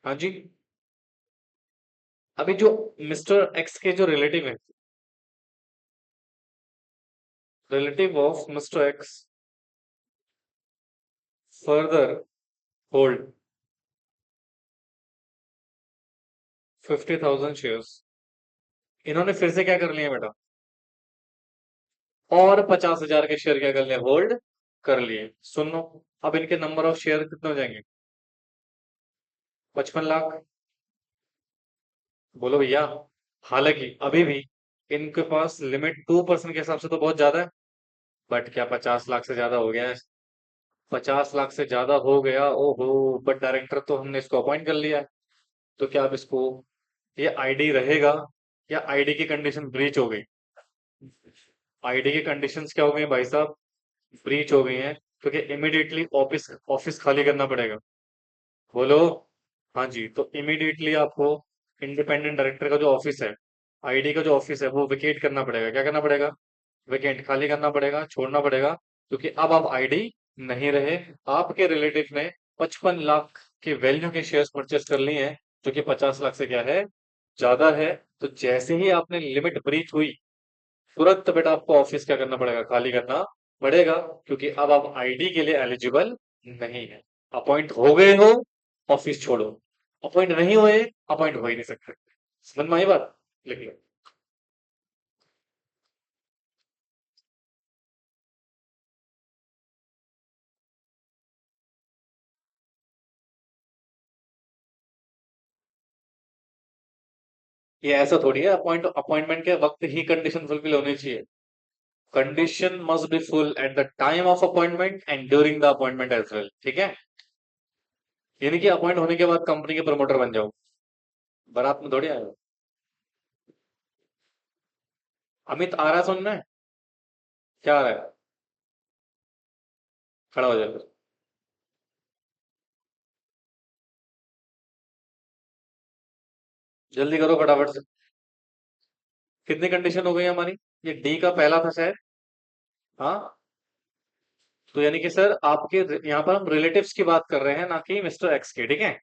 हाँ जी। अभी जो मिस्टर एक्स के जो रिलेटिव है, relative of mister x further hold 50,000 shares. इन्होंने फिर से क्या कर लिया बेटा? और 50,000 के शेयर क्या कर लिए? होल्ड कर लिए। सुनो, अब इनके नंबर ऑफ शेयर कितने हो जाएंगे? 55 लाख। बोलो भैया। हालांकि अभी भी इनके पास लिमिट 2% के हिसाब से तो बहुत ज्यादा है, बट क्या 50 लाख से ज्यादा हो गया है? 50 लाख से ज्यादा हो गया, ओहो। बट डायरेक्टर तो हमने इसको अपॉइंट कर लिया है, तो क्या अब इसको ये आईडी रहेगा, या आईडी की कंडीशन ब्रीच हो गई? आईडी की कंडीशंस क्या हो गई भाई साहब? ब्रीच हो गई हैं, क्योंकि इमिडिएटली ऑफिस ऑफिस खाली करना पड़ेगा। बोलो। हाँ जी, तो इमिडिएटली आपको इंडिपेंडेंट डायरेक्टर का जो ऑफिस है, आईडी का जो ऑफिस है, वो विकेट करना पड़ेगा। क्या करना पड़ेगा? वेकेंट खाली करना पड़ेगा, छोड़ना पड़ेगा, क्योंकि अब आप आईडी नहीं रहे। आपके रिलेटिव ने 55 लाख के वैल्यू के शेयर्स परचेस कर लिए हैं, जो कि 50 लाख से क्या है, ज्यादा है। तो जैसे ही आपने लिमिट ब्रीच हुई, तुरंत बेटा आपको ऑफिस क्या करना पड़ेगा? खाली करना पड़ेगा, क्योंकि अब आप आईडी के लिए एलिजिबल नहीं है। अपॉइंट हो गए हो, ऑफिस छोड़ो। अपॉइंट नहीं हुए, अपॉइंट हो ही नहीं सकते। समझ में आई बात? लिख लो। ये ऐसा थोड़ी है, अपॉइंटमेंट के वक्त ही कंडीशन फुलफिल होनी चाहिए। Condition must be full at the time of appointment and during the appointment as well. ठीक है? यानी कि अपॉइंट होने के बाद कंपनी के प्रमोटर बन जाओ। बारात में थोड़ी आए हो। अमित आ रहा है सुनने? क्या आ रहा है? खड़ा हो जाए फिर। जल्दी करो फटाफट से। कितनी कंडीशन हो गई हमारी? ये डी का पहला था शायद। हाँ। तो यानी कि सर आपके यहाँ पर हम रिलेटिव्स की बात कर रहे हैं, ना कि मिस्टर एक्स की। ठीक है?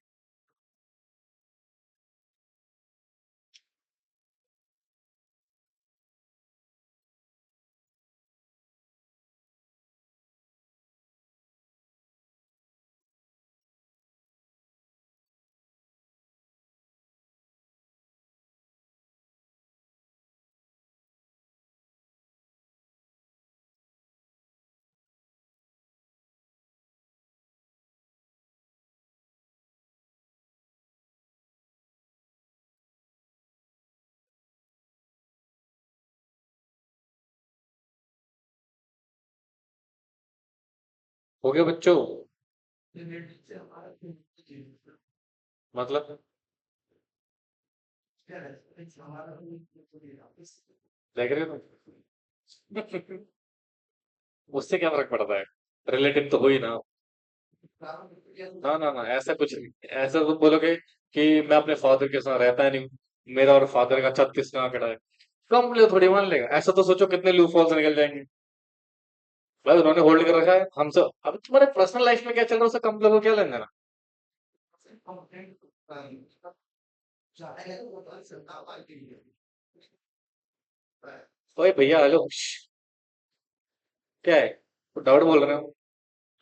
हो गया बच्चों? मतलब देख रहे हो तुम? उससे क्या फर्क पड़ता है? रिलेटिव तो हुई ना। ना ना ना, ऐसा कुछ नहीं। ऐसा तुम बोलोगे कि मैं अपने फादर के साथ रहता नहीं हूँ, मेरा और फादर का 36 का आंकड़ा है, कंपनी थोड़ी मान लेगा। ऐसा तो सोचो कितने लूप होल्स निकल जाएंगे। भाई उन्होंने होल्ड कर रखा है, हमसे अब तुम्हारे पर्सनल लाइफ में क्या चल रहा है उससे कंपनी को क्या लेना देना? ओए भैया हेलो। क्या है? डाउट बोल रहे हो?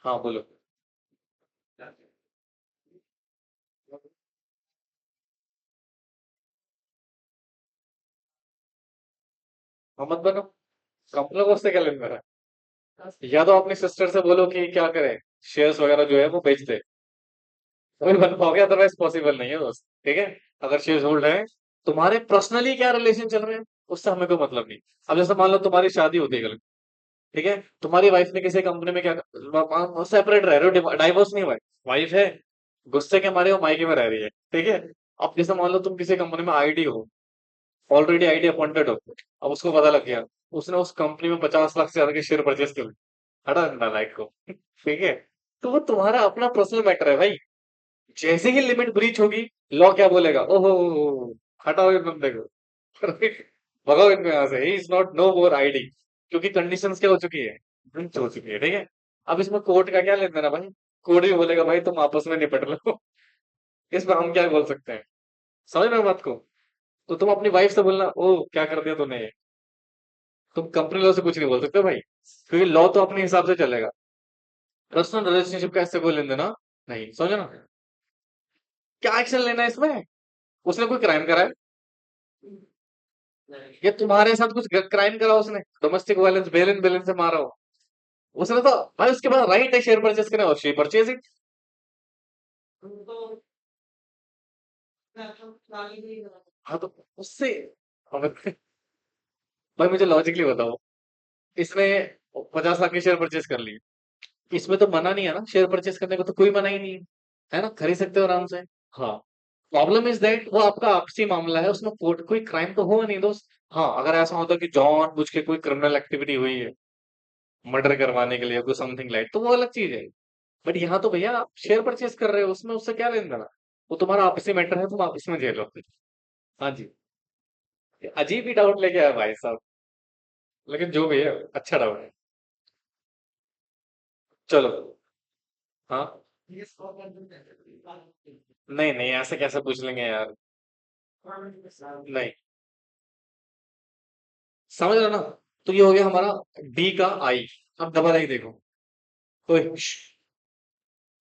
हाँ बोलो। हाँ मत बनो। कंपनी को उससे क्या लेना देना? या तो अपनी सिस्टर से बोलो कि क्या करे, शेयर्स वगैरह जो है वो बेच दे, तभी बन पाओगे, अदरवाइज पॉसिबल नहीं है दोस्त। ठीक है? अगर शेयर्स होल्ड है तुम्हारे पर्सनली क्या रिलेशन चल रहे हैं उससे हमें कोई मतलब नहीं। अब जैसे मान लो तुम्हारी शादी होती है कल, ठीक है, तुम्हारी वाइफ ने किसी कंपनी में क्या, सेपरेट रह रहे हो, डाइवोर्स नहीं हुआ है, वाइफ है, गुस्से के मारे वो मायके में रह रही है, ठीक है। अब जैसे मान लो तुम किसी कंपनी में आईडी हो, ऑलरेडी आईडी अपॉइंटेड हो, अब उसको पता लग गया, उसने उस कंपनी में 50 लाख से ज्यादा के शेयर परचेज कर लिए, हटा देना लाइक को, ठीक है। तो वो तुम्हारा अपना पर्सनल मैटर है भाई। जैसे ही लिमिट ब्रीच होगी, लॉ क्या बोलेगा, ओहो, हटाओ इस बंदे को, भगाओ इनको यहाँ से, he is not know more ID, क्योंकि कंडीशंस क्या हो चुकी है, ब्रीच हो चुकी है, ठीक है। अब इसमें कोर्ट का क्या लेना देना भाई, कोर्ट भी बोलेगा भाई तुम आपस में निपट लो, इसमें हम क्या बोल सकते हैं, समझ रहे हो बात को। तो तुम अपनी वाइफ से बोलना, ओ क्या कर दिया तूने ये, तुम कंपनी लॉ से कुछ नहीं बोल सकते भाई, क्योंकि लॉ तो अपने हिसाब से चलेगा। पर्सनल रिलेशनशिप का ऐसे कोई लेन देना नहीं, समझो ना। क्या एक्शन लेना है इसमें, उसने कोई क्राइम करा है, या तुम्हारे साथ कुछ क्राइम करा उसने, डोमेस्टिक वायलेंस, बेल इन बेल से मारा हो, उसने तो भाई उसके पास राइट है शेयर परचेज करने, और शेयर परचेज ही। हाँ तो उससे, भाई मुझे लॉजिकली बताओ, इसने 50 लाख के शेयर परचेज कर लिए, इसमें तो मना नहीं है ना शेयर परचेज करने को, तो कोई मना ही नहीं है ना, खरीद सकते हो आराम से। हाँ, प्रॉब्लम इज दैट वो आपका आपसी मामला है, उसमें कोर्ट कोई क्राइम तो हुआ नहीं दोस्त। हाँ, अगर ऐसा होता कि जॉन बुझ के कोई क्रिमिनल एक्टिविटी हुई है मर्डर करवाने के लिए, कोई समथिंग लाइक, तो वो अलग चीज है। बट यहाँ तो भैया आप शेयर परचेज कर रहे हो, उसमें उससे क्या लेना देना, वो तुम्हारा आपसी मैटर है, तुम आपस में झेलो। हाँ जी, ये अजीब ही डाउट लेके आया भाई साहब, लेकिन जो भी है अच्छा डाउट है। चलो। हाँ, नहीं नहीं, ऐसे कैसे पूछ लेंगे यार, नहीं, समझ रहे हो ना। तो ये हो गया हमारा डी का आई। अब डबल आई देखो, तो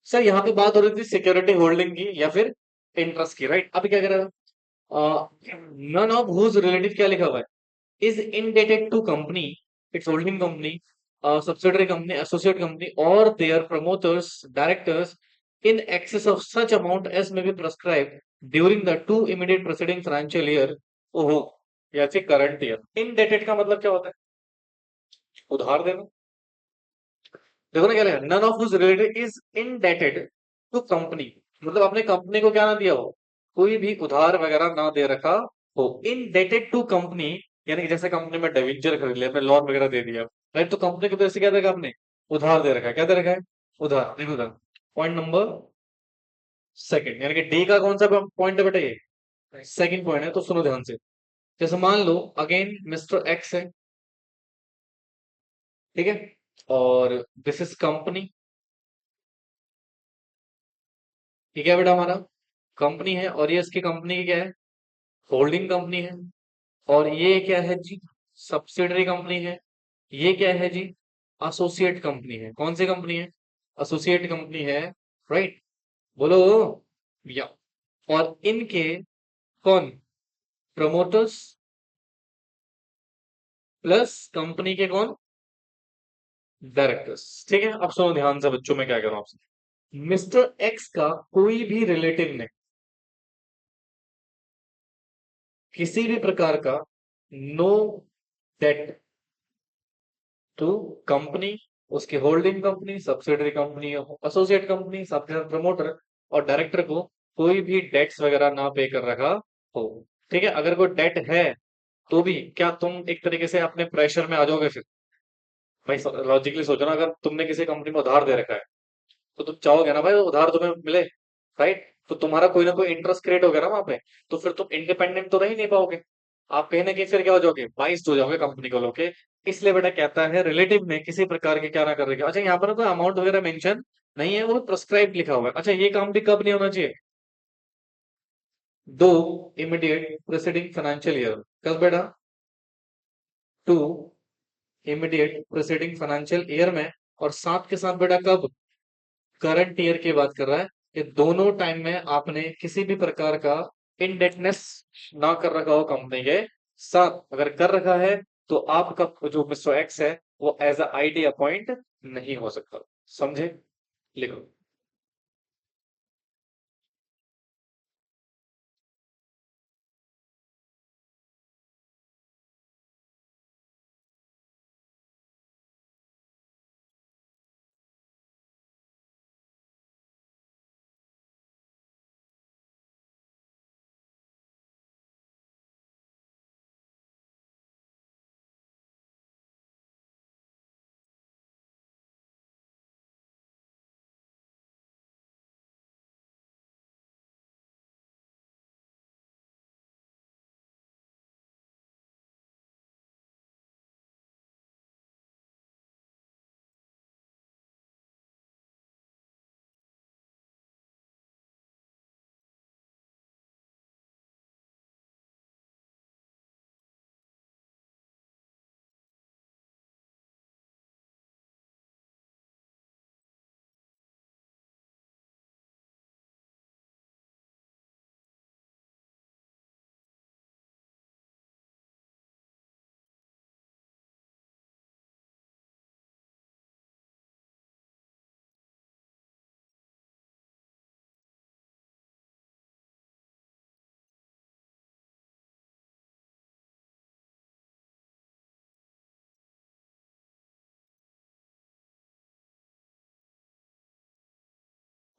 सर यहाँ पे बात हो रही थी सिक्योरिटी होल्डिंग की या फिर इंटरेस्ट की, राइट। अभी क्या करेगा, नन ऑफ हुज रिलेटिव क्या लिखा हुआ है, is indebted to company, its holding company, subsidiary company, associate company, or their promoters, directors, in excess of such amount as may be prescribed during the two immediate preceding financial year। ओहो, या फिर करंट ईयर। इनडेटेड का मतलब क्या होता है, उधार देना। देखो ना क्या लिखा, none of whose related is indebted to company, मतलब अपने कंपनी को क्या ना दिया हो, कोई भी उधार वगैरह ना दे रखा हो। इनडेटेड टू कंपनी, यानी कि जैसे कंपनी में डिवेंचर खरीद लिया, अपने लोन वगैरह दे दिया, राइट, तो कंपनी को तो ऐसे क्या देगा आपने, उधार दे रखा है, क्या दे रखा है, उधार, देखो उधार। पॉइंट नंबर सेकंड, यानी कि डी का कौन सा पॉइंट है बेटा, ये सेकंड पॉइंट है, तो सुनो ध्यान से। जैसे मान लो अगेन मिस्टर एक्स है, ठीक है, और दिस इज कंपनी, ठीक है बेटा, हमारा कंपनी है, और ये इसकी कंपनी की क्या है, होल्डिंग कंपनी है। और ये क्या है जी, सब्सिडरी कंपनी है। ये क्या है जी, एसोसिएट कंपनी है। कौन सी कंपनी है, एसोसिएट कंपनी है, राइट, बोलो, या। और इनके कौन, प्रमोटर्स, प्लस कंपनी के कौन, डायरेक्टर्स, ठीक है। अब सुनो ध्यान से बच्चों, में क्या कह रहा हूं आपसे, मिस्टर एक्स का कोई भी रिलेटिव ने किसी भी प्रकार का नो डेट टू कंपनी, उसकी holding company, subsidiary company, associate company, सबके प्रमोटर और डायरेक्टर को कोई भी डेट्स वगैरह ना पे कर रखा हो, ठीक है। अगर कोई डेट है तो भी क्या तुम एक तरीके से अपने प्रेशर में आ जाओगे फिर, भाई लॉजिकली सोचो ना, अगर तुमने किसी कंपनी में उधार दे रखा है, तो तुम चाहोगे ना भाई वो उधार तुम्हें मिले, राइट। तो तुम्हारा कोई ना कोई इंटरेस्ट क्रिएट हो गया ना वहां पे, तो फिर तुम इंडिपेंडेंट तो रह ही नहीं पाओगे, आप कहीं ना कहीं फिर क्या हो जाओगे, बाइस्ड हो जाओगे कंपनी को लोगे। इसलिए बेटा कहता है रिलेटिव में किसी प्रकार के क्या ना कर रखे। अच्छा, यहाँ पर कोई अमाउंट वगैरह मेंशन नहीं है, वो प्रोस्क्राइब लिखा हुआ है। अच्छा, ये काम भी कब नहीं होना चाहिए, दो इमीडिएट प्रेसिडिंग फाइनेंशियल ईयर, कब बेटा, two immediate preceding financial year में, और साथ के साथ बेटा कब, करंट ईयर की बात कर रहा है, कि दोनों टाइम में आपने किसी भी प्रकार का इनडेटनेस ना कर रखा हो कंपनी के साथ। अगर कर रखा है तो आपका जो मिस्टर एक्स है वो एज अ आईडी अपॉइंट नहीं हो सकता, समझे, लिखो।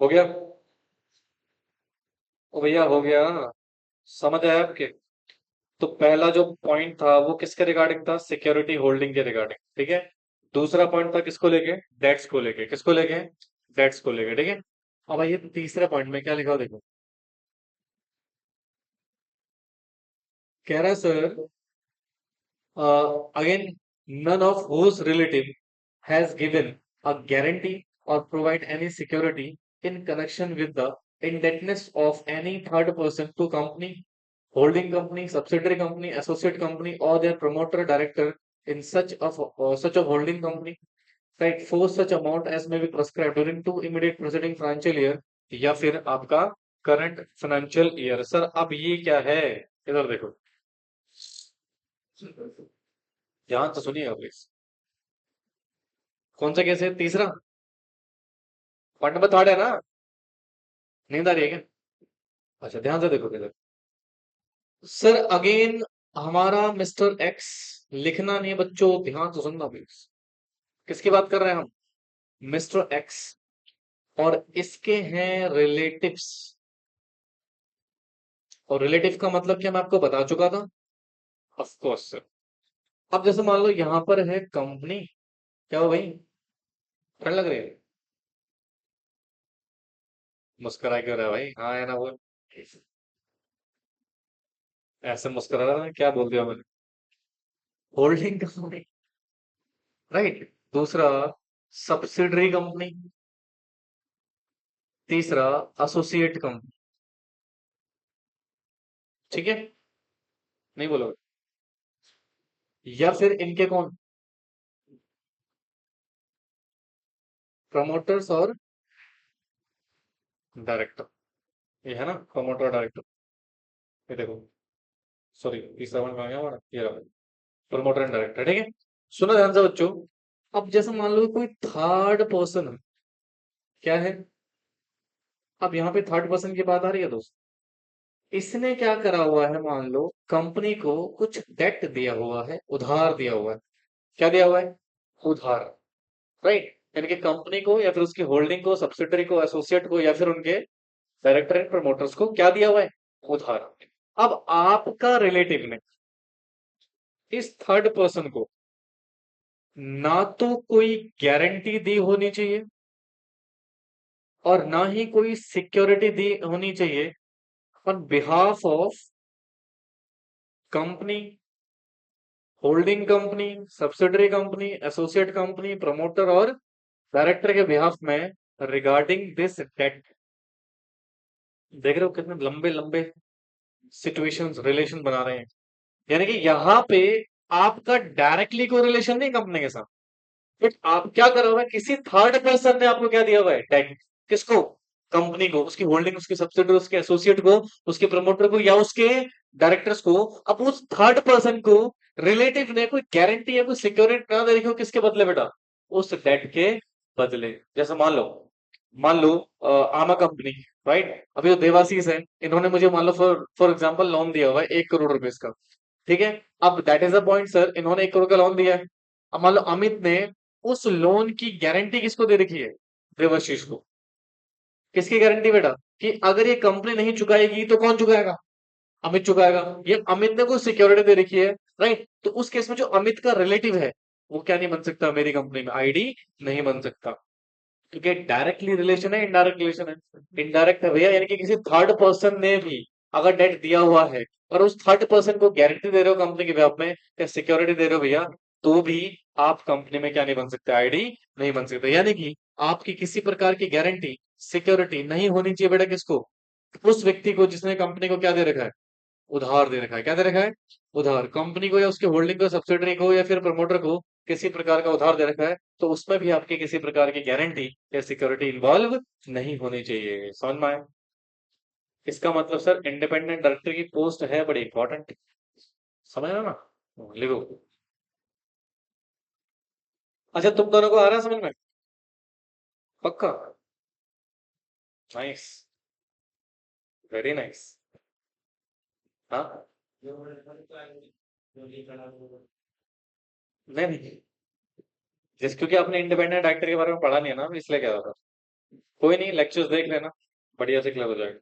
हो गया? ओ भैया हो गया। समझ आया आपके? तो पहला जो पॉइंट था वो किसके रिगार्डिंग था? सिक्योरिटी होल्डिंग के रिगार्डिंग, ठीक है। दूसरा पॉइंट था किसको लेके? डेट्स को लेके। किसको लेके? डेट्स को लेके, ठीक है। अब आइए तीसरे पॉइंट में क्या लिखा हो देखो। कह रहा है sir, again, none of whose relative has given a guarantee or provide any security in connection with the indebtedness of any third person to company, holding company, subsidiary company, associate company, or their promoter director in such a holding company, right, for such amount as may be prescribed during two immediate preceding financial year या फिर आपका करंट फाइनेंशियल ईयर। सर अब ये क्या है? इधर देखो, ध्यान से सुनिएगा प्लीज। कौन सा केस है? तीसरा? पॉइंट नंबर थर्ड है ना? नींद आ रही है क्या? अच्छा ध्यान से देखो किधर। सर अगेन हमारा मिस्टर एक्स, लिखना नहीं है बच्चों, ध्यान से सुनना प्लीज। किसकी बात कर रहे हैं हम? Mister x. और इसके हैं रिलेटिव्स। और रिलेटिव का मतलब क्या मैं आपको बता चुका था। Of course sir. अब जैसे मान लो यहां पर है कंपनी। क्या हो भाई? ठंड लग रही है? मुस्कुरा क्यों रहा है भाई? हाँ है ना वो। ऐसे मुस्कुरा रहा है, क्या बोल दिया मैंने? Holding company, right. दूसरा सब्सिडरी कंपनी। तीसरा एसोसिएट कंपनी। ठीक है? नहीं बोलोगे? या फिर इनके कौन? प्रमोटर्स और डायरेक्टर। ये है ना प्रमोटर डायरेक्टर। ये देखो, सॉरी तीसरा वन कहाँ गया हमारा? ये रहा, प्रमोटर एंड डायरेक्टर, ठीक है। सुनो ध्यान से बच्चों। अब जैसे मान लो कोई थर्ड पर्सन है। क्या है? अब यहाँ पे थर्ड पर्सन की बात आ रही है दोस्त। इसने क्या करा हुआ है? मान लो कंपनी को कुछ डेट दिया हुआ है, उधार दिया हुआ है। क्या दिया हुआ है? उधार, राइट। यानी कि कंपनी को या फिर उसकी होल्डिंग को, सब्सिडरी को, एसोसिएट को, या फिर उनके डायरेक्टर एंड प्रमोटर्स को क्या दिया हुआ है? उधार। अब आपका रिलेटिव ने इस थर्ड पर्सन को ना तो कोई गारंटी दी होनी चाहिए और ना ही कोई सिक्योरिटी दी होनी चाहिए on behalf of company, holding company, subsidiary company, associate company, promoter और डायरेक्टर के बिहाफ में रिगार्डिंग दिस डेट। देख रहे हो कितने लंबे लंबे सिचुएशंस, रिलेशन बना रहे हैं। यानी कि यहाँ पे आपका डायरेक्टली कोई रिलेशन नहीं कंपनी के साथ, बट आप क्या करा हुआ है? किसी थर्ड पर्सन ने आपको क्या दिया हुआ है? डेट। किसको? कंपनी को, उसकी होल्डिंग, उसके सब्सिडरी, उसके एसोसिएट को, उसके प्रमोटर को, या उसके डायरेक्टर्स को। अब उस थर्ड पर्सन को रिलेटिव ने कोई गारंटी या कोई सिक्योरिटी ना दे रखी हो, किसके बदले बेटा? उस डेट के बदले। जैसे मान लो आमा कंपनी, राइट। अभी वो देवाशीष है, इन्होंने मुझे मान लो फॉर फॉर एग्जाम्पल लोन दिया हुआ है 1 करोड़ रुपए का। ठीक है। अब that is the point sir, इन्होंने 1 करोड़ का लोन दिया है। अब मान लो अमित ने उस लोन की गारंटी किसको दे रखी है? देवाशीष को। किसकी गारंटी बेटा? कि अगर ये कंपनी नहीं चुकाएगी तो कौन चुकाएगा? अमित चुकाएगा। ये अमित ने कोई सिक्योरिटी दे रखी है, राइट। तो उस केस में जो अमित का रिलेटिव है वो क्या नहीं बन सकता मेरी कंपनी में? आईडी नहीं बन सकता, क्योंकि डायरेक्टली रिलेशन है, इनडायरेक्ट रिलेशन है। इनडायरेक्ट है भैया, यानी कि किसी थर्ड पर्सन ने भी अगर डेट दिया हुआ है और उस थर्ड पर्सन को गारंटी दे रहे हो कंपनी के बेhalf में या सिक्योरिटी दे रहे हो भैया, तो भी आप कंपनी में क्या नहीं बन सकते? आईडी नहीं बन सकते। यानी कि आपकी किसी प्रकार की गारंटी, सिक्योरिटी नहीं होनी चाहिए बेटा। किसको? उस व्यक्ति को जिसने कंपनी को क्या दे रखा है? उधार दे रखा है। क्या दे रखा है? उधार। कंपनी को या उसके होल्डिंग को, सब्सिडरी को, या फिर प्रमोटर को किसी प्रकार का उधार दे रखा है, तो उसमें भी आपकी किसी प्रकार की गारंटी या सिक्योरिटी इन्वॉल्व नहीं होनी चाहिए। समझ में आए? इसका मतलब सर इंडिपेंडेंट डायरेक्टर की पोस्ट है बड़ी इंपॉर्टेंट। समझ रहे हो ना? लिखो। अच्छा तुम दोनों को आ रहा है समझ में? पक्का? Nice, very nice. हाँ, नहीं नहीं, जिस क्योंकि आपने इंडिपेंडेंट डायरेक्टर के बारे में पढ़ा नहीं है ना, इसलिए कह रहा था। कोई नहीं, लेक्चर्स देख लेना, बढ़िया से क्लियर हो जाएगा।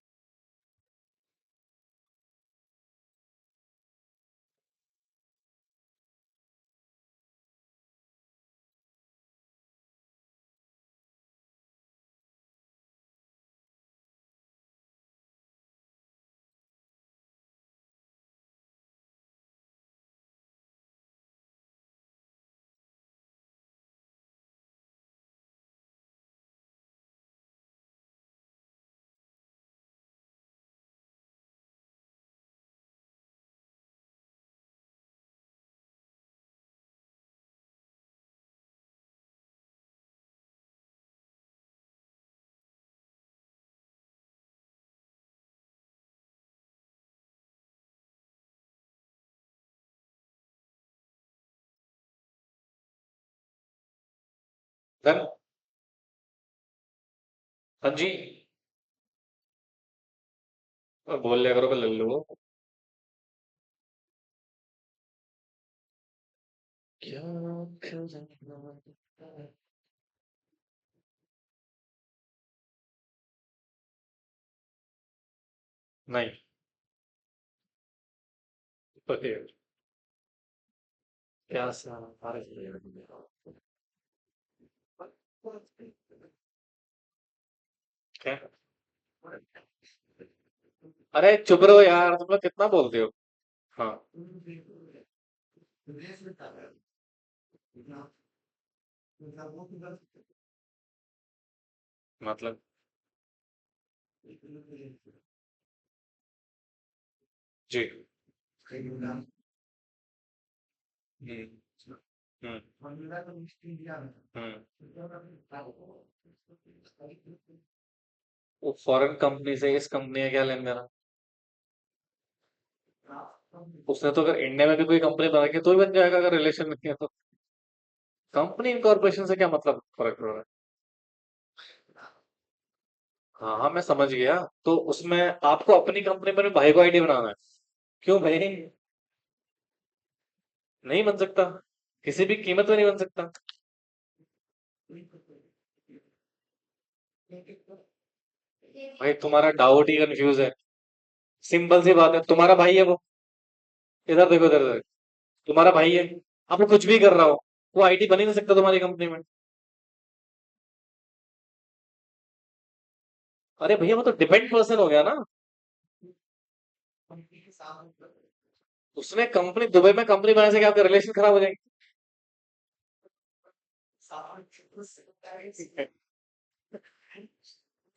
डन। हाँ जी। बोल लिया करो, ले लो। क्या नहीं पते। क्या सा क्या? अरे चुप रहो यार, तुम लोग कितना बोलते हो। हाँ। मतलब। जी। हम्म। हम्म। वो फॉरेन कंपनी से इस कंपनी का क्या लेन देना? उसने तो अगर इंडिया में भी कोई कंपनी बना के तो ही बन जाएगा, अगर रिलेशन नहीं है तो। कंपनी इनकॉर्पोरेशन से क्या मतलब, फर्क पड़ रहा है? हाँ हाँ, मैं समझ गया। तो उसमें आपको अपनी कंपनी पर भाई को आईडी बनाना है? क्यों भाई? नहीं बन सकता, किसी भी कीमत में नहीं बन सकता। भाई तुम्हारा डाउट ही कंफ्यूज है। सिंपल सी बात है, तुम्हारा भाई है वो। इधर देखो, इधर देखो। तुम्हारा भाई है। आप वो कुछ भी कर रहा हो, वो आईडी बन ही नहीं सकता तुम्हारी कंपनी में। अरे भैया, वो तो डिपेंड पर्सन हो गया ना। उसने कंपनी दुबई में कंपनी बनाने से क्या आपका रिलेशन खराब हो जाएंगे?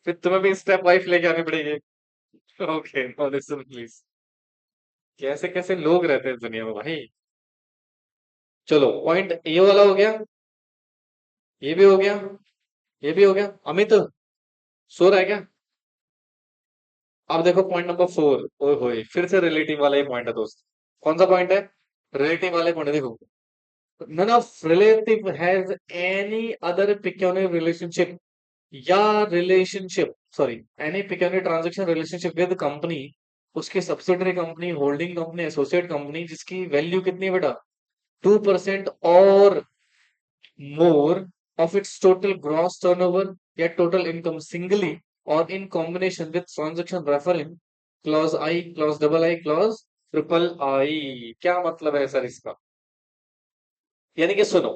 फिर तुम्हें भी स्टेप वाइफ लेके आनी पड़ेगी। Okay, no listen please. कैसे कैसे लोग रहते हैं इस दुनिया में भाई। चलो, पॉइंट ये वाला हो गया। ये भी हो गया। ये भी हो गया। अमित, सो रहा है क्या? अब देखो पॉइंट नंबर 4। ओए होए, फिर से रिलेटिव वाला ही पॉइंट है दोस्त। कौन सा पॉइंट है? रिलेटिव वाले पॉइंट देखो। None of relative has any other peculiar relationship या relationship, sorry, any peculiar transaction relationship with company, उसकी subsidiary company, holding company, associate company, जिसकी वैल्यू कितनी है बेटा? 2% और more of its total gross turnover या total income singly or in combination with transaction referring clause I, clause double I, clause triple I. क्या मतलब है सर इसका? यानी कि सुनो,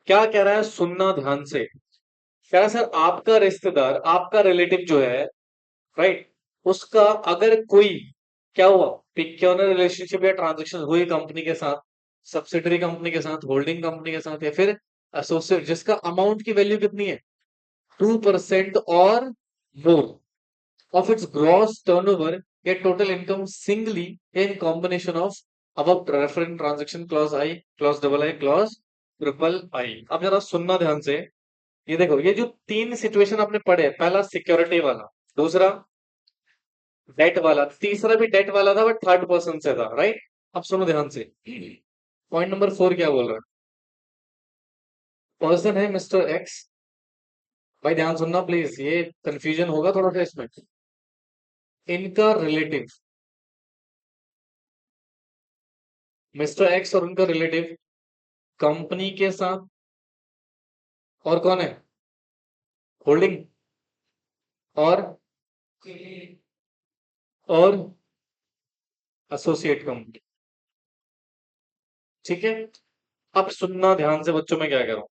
क्या कह रहा है, सुनना ध्यान से। कह रहा है सर, आपका रिश्तेदार, आपका रिलेटिव जो है, राइट, उसका अगर कोई, क्या हुआ, पिक्योनर रिलेशनशिप या ट्रांजेक्शन हुई कंपनी के साथ, सब्सिडरी कंपनी के साथ, होल्डिंग कंपनी के साथ, या फिर एसोसिएट, जिसका अमाउंट की वैल्यू कितनी है? 2% और more of its gross turnover या total income singly in combination of above reference transaction clause I, clause double I, clause triple I. अब जरा सुनना ध्यान से। ये देखो, ये जो तीन सिचुएशन आपने पढ़े, पहला सिक्योरिटी वाला, दूसरा डेट वाला, तीसरा भी डेट वाला था बट थर्ड पर्सन से था, राइट? अब सुनो ध्यान से। पॉइंट नंबर 4 क्या बोल रहा है? पर्सन है मिस्टर एक्स। भाई ध्यान सुनना प्लीज, ये कंफ्यूजन होगा थोड़ा सा इसमें। इनका रिलेटिव, मिस्टर एक्स और उनका रिलेटिव कंपनी के साथ, और कौन है? होल्डिंग, और और एसोसिएट कंपनी। ठीक है। अब सुनना ध्यान से बच्चों, मैं क्या कह रहा हूं।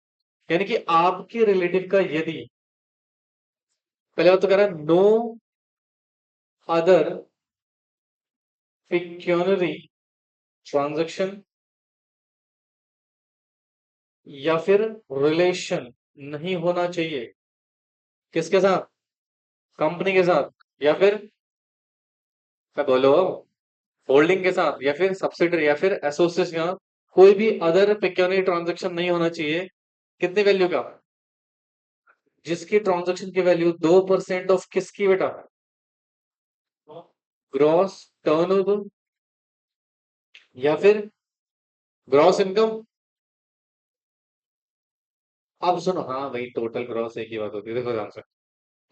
यानी कि आपके रिलेटिव का यदि, पहले बात तो कह रहा है नो अदर पिक्यूनरी ट्रांजैक्शन या फिर रिलेशन नहीं होना चाहिए। किसके साथ? कंपनी के साथ, या फिर क्या बोलो, होल्डिंग के साथ, या फिर सब्सिडरी, या फिर एसोसिएट के साथ। कोई भी अदर पिक्यूनरी ट्रांजैक्शन नहीं होना चाहिए। कितनी वैल्यू का? जिसकी ट्रांजैक्शन की वैल्यू 2% ऑफ किसकी बेटा? ग्रॉस टर्नओवर या फिर ग्रॉस इनकम। अब सुनो, हाँ भाई, टोटल ग्रॉस एक ही बात होती है, देखो ध्यान से।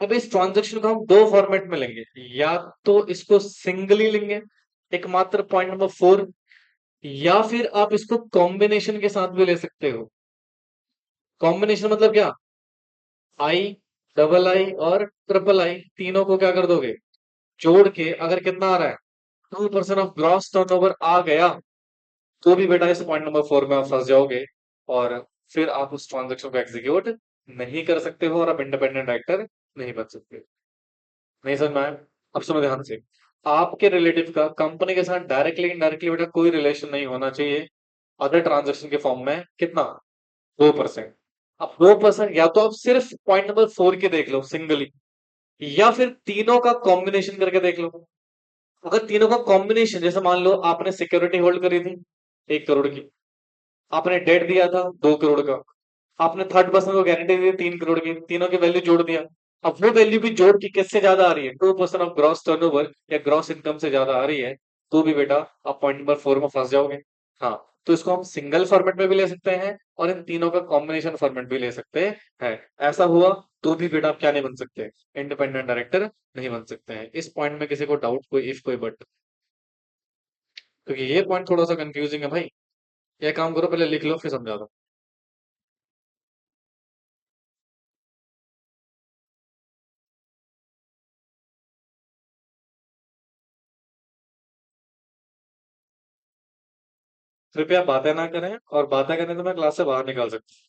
अब इस ट्रांजैक्शन को हम दो फॉर्मेट में लेंगे। या तो इसको सिंगली लेंगे, एकमात्र पॉइंट नंबर 4, या फिर आप इसको कॉम्बिनेशन के साथ भी ले सकते हो। कॉम्बिनेशन मतलब क्या? आई, डबल आई और ट्रिपल आई, तीनों को क्या कर दोगे? जोड़ के अगर कितना आ रहा है, 2% ऑफ ग्रॉस टर्नओवर आ गया, तो भी बेटा इस पॉइंट नंबर 4 में आप फंस जाओगे, और फिर आप उस ट्रांजेक्शन को एग्जीक्यूट नहीं कर सकते हो, और आप इंडिपेंडेंट डायरेक्टर नहीं बन सकते। नहीं समझ में आया? अब सुनो ध्यान से। आपके रिलेटिव का कंपनी के साथ डायरेक्टली इनडायरेक्टली बेटा कोई रिलेशन नहीं होना चाहिए, अदर ट्रांजेक्शन के फॉर्म में। कितना? 2%। अब 2%, या तो आप सिर्फ पॉइंट नंबर 4 के देख लो सिंगली, या फिर तीनों का कॉम्बिनेशन करके देख लो। अगर तीनों का कॉम्बिनेशन, जैसे मान लो आपने सिक्योरिटी होल्ड करी थी 1 करोड़ की, आपने डेट दिया था 2 करोड़ का, आपने थर्ड पर्सन को गारंटी दी 3 करोड़ की, तीनों की वैल्यू जोड़ दिया। अब वो वैल्यू भी जोड़ के किससे ज्यादा आ रही है? 2% ऑफ ग्रॉस टर्नओवर या ग्रॉस इनकम से ज्यादा आ रही है, तो भी बेटा आप पॉइंट नंबर 4 में फंस जाओगे। हाँ, तो इसको हम सिंगल फॉर्मेट में भी ले सकते हैं, और इन तीनों का कॉम्बिनेशन फॉर्मेट भी ले सकते हैं। ऐसा हुआ तो भी बेटा आप क्या नहीं बन सकते? इंडिपेंडेंट डायरेक्टर नहीं बन सकते हैं। इस पॉइंट में किसी को डाउट, कोई इफ कोई बट? क्योंकि ये पॉइंट थोड़ा सा कंफ्यूजिंग है भाई। ये काम करो, पहले लिख लो फिर समझा दो। कृपया बातें ना करें, और बातें करें तो मैं क्लास से बाहर निकाल सकता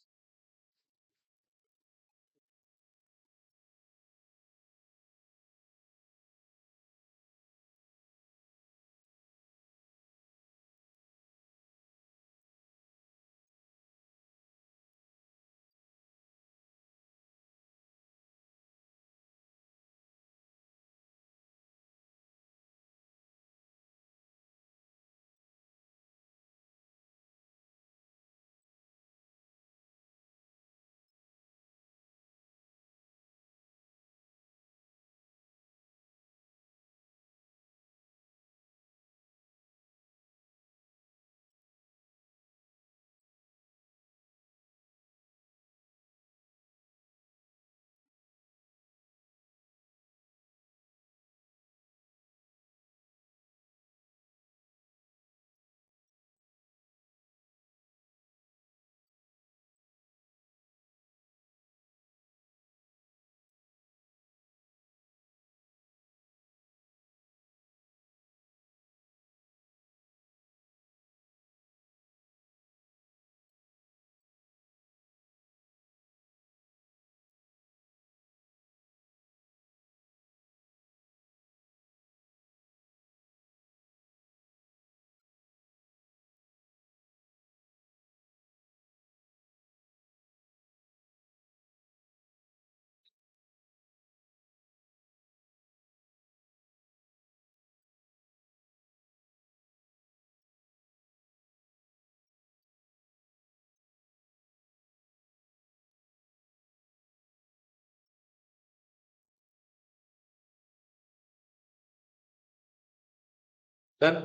डन?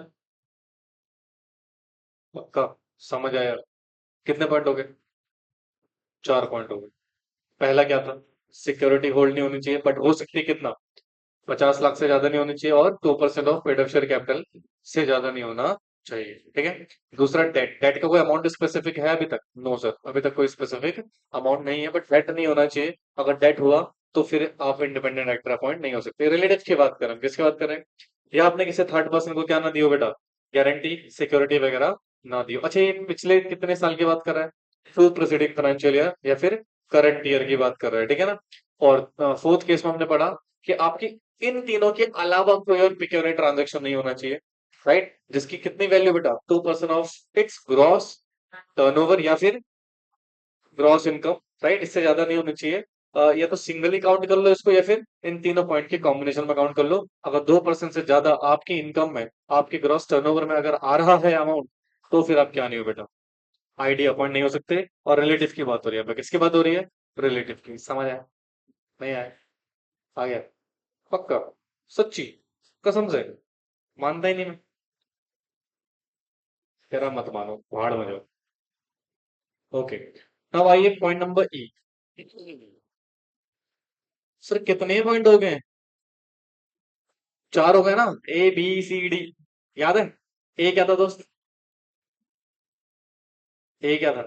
पक्का? समझ आया? कितने पॉइंट हो गए? 4 पॉइंट हो गए। पहला क्या था? सिक्योरिटी होल्ड नहीं होनी चाहिए, बट हो सकती है कितना? 50 लाख से ज्यादा नहीं होनी चाहिए, और 2% ऑफ पेड शेयर कैपिटल से ज्यादा नहीं होना चाहिए। ठीक है। दूसरा, डेट। डेट का कोई अमाउंट स्पेसिफिक है अभी तक? नो सर, अभी तक कोई स्पेसिफिक अमाउंट नहीं है, बट डेट नहीं होना चाहिए। अगर डेट हुआ तो फिर आप इंडिपेंडेंट डायरेक्टर अपॉइंट नहीं हो सकते। रिलेटिव की बात करें, किसकी बात करें? या आपने किसी थर्ड पर्सन को क्या ना दियो बेटा, गारंटी सिक्योरिटी वगैरह ना दियो। अच्छा, ये पिछले कितने साल की बात कर रहा है? फोर्थ प्रेसिडिंग फाइनेंशियल ईयर या फिर करंट ईयर की बात कर रहा है, ठीक है ना। और फोर्थ केस में हमने पढ़ा कि आपकी इन तीनों के अलावा कोई और पिक्योरिटी ट्रांजेक्शन नहीं होना चाहिए, राइट, जिसकी कितनी वैल्यू बेटा, 2% ऑफ इट्स ग्रॉस टर्नओवर या फिर ग्रॉस इनकम, राइट, इससे ज्यादा नहीं होनी चाहिए। या तो सिंगली काउंट कर लो इसको या फिर इन तीनों पॉइंट के कॉम्बिनेशन में काउंट कर लो। अगर 2% से ज्यादा आपकी इनकम में, आपके ग्रॉस टर्नओवर में अगर आ रहा है अमाउंट, तो फिर आप क्या नहीं हो बेटा, आईडी अपॉइंट नहीं हो सकते। और रिलेटिव की बात हो रही है, किसकी बात हो रही है? रिलेटिव की। समझ आया? नहीं आया? आ गया? पक्का? सच्ची? कसम से? मानता ही नहीं मैं। तेरा मत मानो, भाड़ में जाओ। ओके, अब आइए पॉइंट नंबर ई। सर कितने पॉइंट हो गए? चार हो गए ना, ए बी सी डी, याद है? ए क्या था दोस्त? ए क्या था?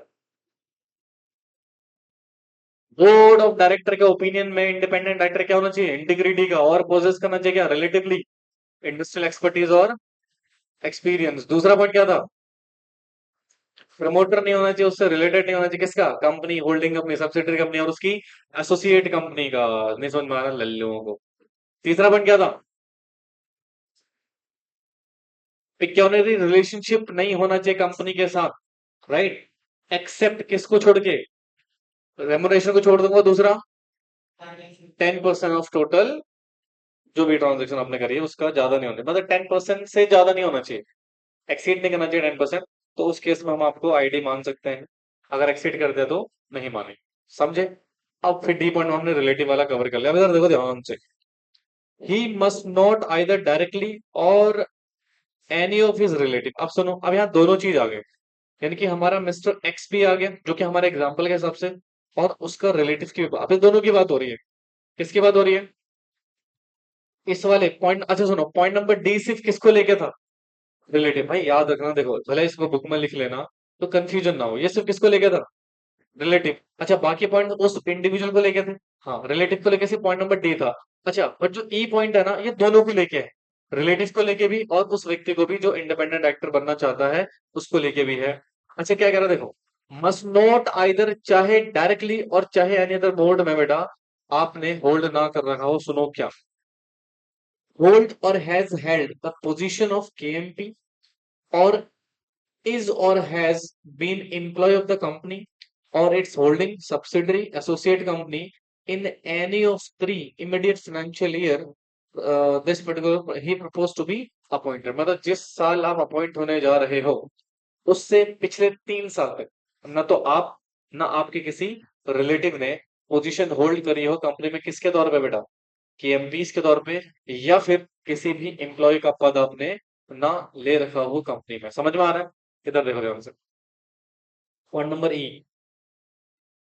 बोर्ड ऑफ डायरेक्टर के ओपिनियन में इंडिपेंडेंट डायरेक्टर क्या होना चाहिए? इंटीग्रिटी का, और पोजेस करना चाहिए क्या? रिलेटिवली इंडस्ट्रियल एक्सपर्टीज और एक्सपीरियंस। दूसरा पॉइंट क्या था? प्रमोटर नहीं होना चाहिए, उससे रिलेटेड नहीं होना चाहिए। किसका? Company, holding company, subsidiary company और उसकी एसोसिएट कंपनी का। नहीं समझ में आ रहा लल्लुओं को? तीसरा पॉइंट क्या था? पिक्योनरी रिलेशनशिप नहीं होना चाहिए कंपनी के साथ, राइट, एक्सेप्ट किसको छोड़ के? रेमुनेशन को छोड़ दूंगा। दूसरा, 10% ऑफ टोटल जो भी ट्रांजेक्शन आपने करी है उसका ज्यादा नहीं होना, मतलब 10% से ज्यादा नहीं होना चाहिए, एक्सीड नहीं करना चाहिए 10%। तो उस केस में हम आपको आईडी मान सकते हैं, अगर एक्सीड कर दे तो नहीं माने। समझे? अब फिर डी पॉइंट हमने रिलेटिव वाला कवर कर लिया। अब इधर देखो ध्यान से, he must not either directly और एनी ऑफ हिज रिलेटिव। अब सुनो, अब यहाँ दोनों चीज आ गए, यानी कि हमारा मिस्टर एक्स भी आ गया जो कि हमारे एग्जाम्पल के हिसाब से, और उसका रिलेटिव की भी। अब इस दोनों की बात हो रही है, किसकी बात हो रही है? इस वाले पॉइंट, अच्छा सुनो, पॉइंट नंबर डी सिर्फ किसको लेके था? रिलेटिव। भाई याद रखना, देखो भले इसको बुक में लिख लेना तो कंफ्यूजन ना हो, ये सिर्फ किसको लेके था? रिलेटिव। अच्छा, बाकी पॉइंट उस इंडिविजुअल को लेके थे। हाँ, रिलेटिव को लेके सिर्फ पॉइंट नंबर डी था। अच्छा, पर जो ई पॉइंट है ना, ये दोनों को लेके है, रिलेटिव को लेके भी और उस व्यक्ति को भी जो इंडिपेंडेंट एक्टर बनना चाहता है उसको लेके भी है। अच्छा, क्या कह रहा है देखो, मस्ट नॉट आइदर, चाहे डायरेक्टली और चाहे एनी अदर मोड में बेटा आपने होल्ड ना कर रखा हो, सुनो क्या, hold or has held the position of KMP, or is or has been employee of the company or its holding subsidiary associate company in any of three immediate financial year, this particular he proposed to be appointed। मतलब जिस साल आप अपॉइंट होने जा रहे हो उससे पिछले 3 साल तक न तो आप, न आपके किसी रिलेटिव ने पोजीशन होल्ड करी हो कंपनी में, किसके तौर पे बेटा? कि एमपीस के तौर पे, या फिर किसी भी एम्प्लॉय का पद आपने ना ले रखा हो कंपनी में। समझ में आ रहा है? इधर देखो ध्यान से, पॉइंट नंबर ई।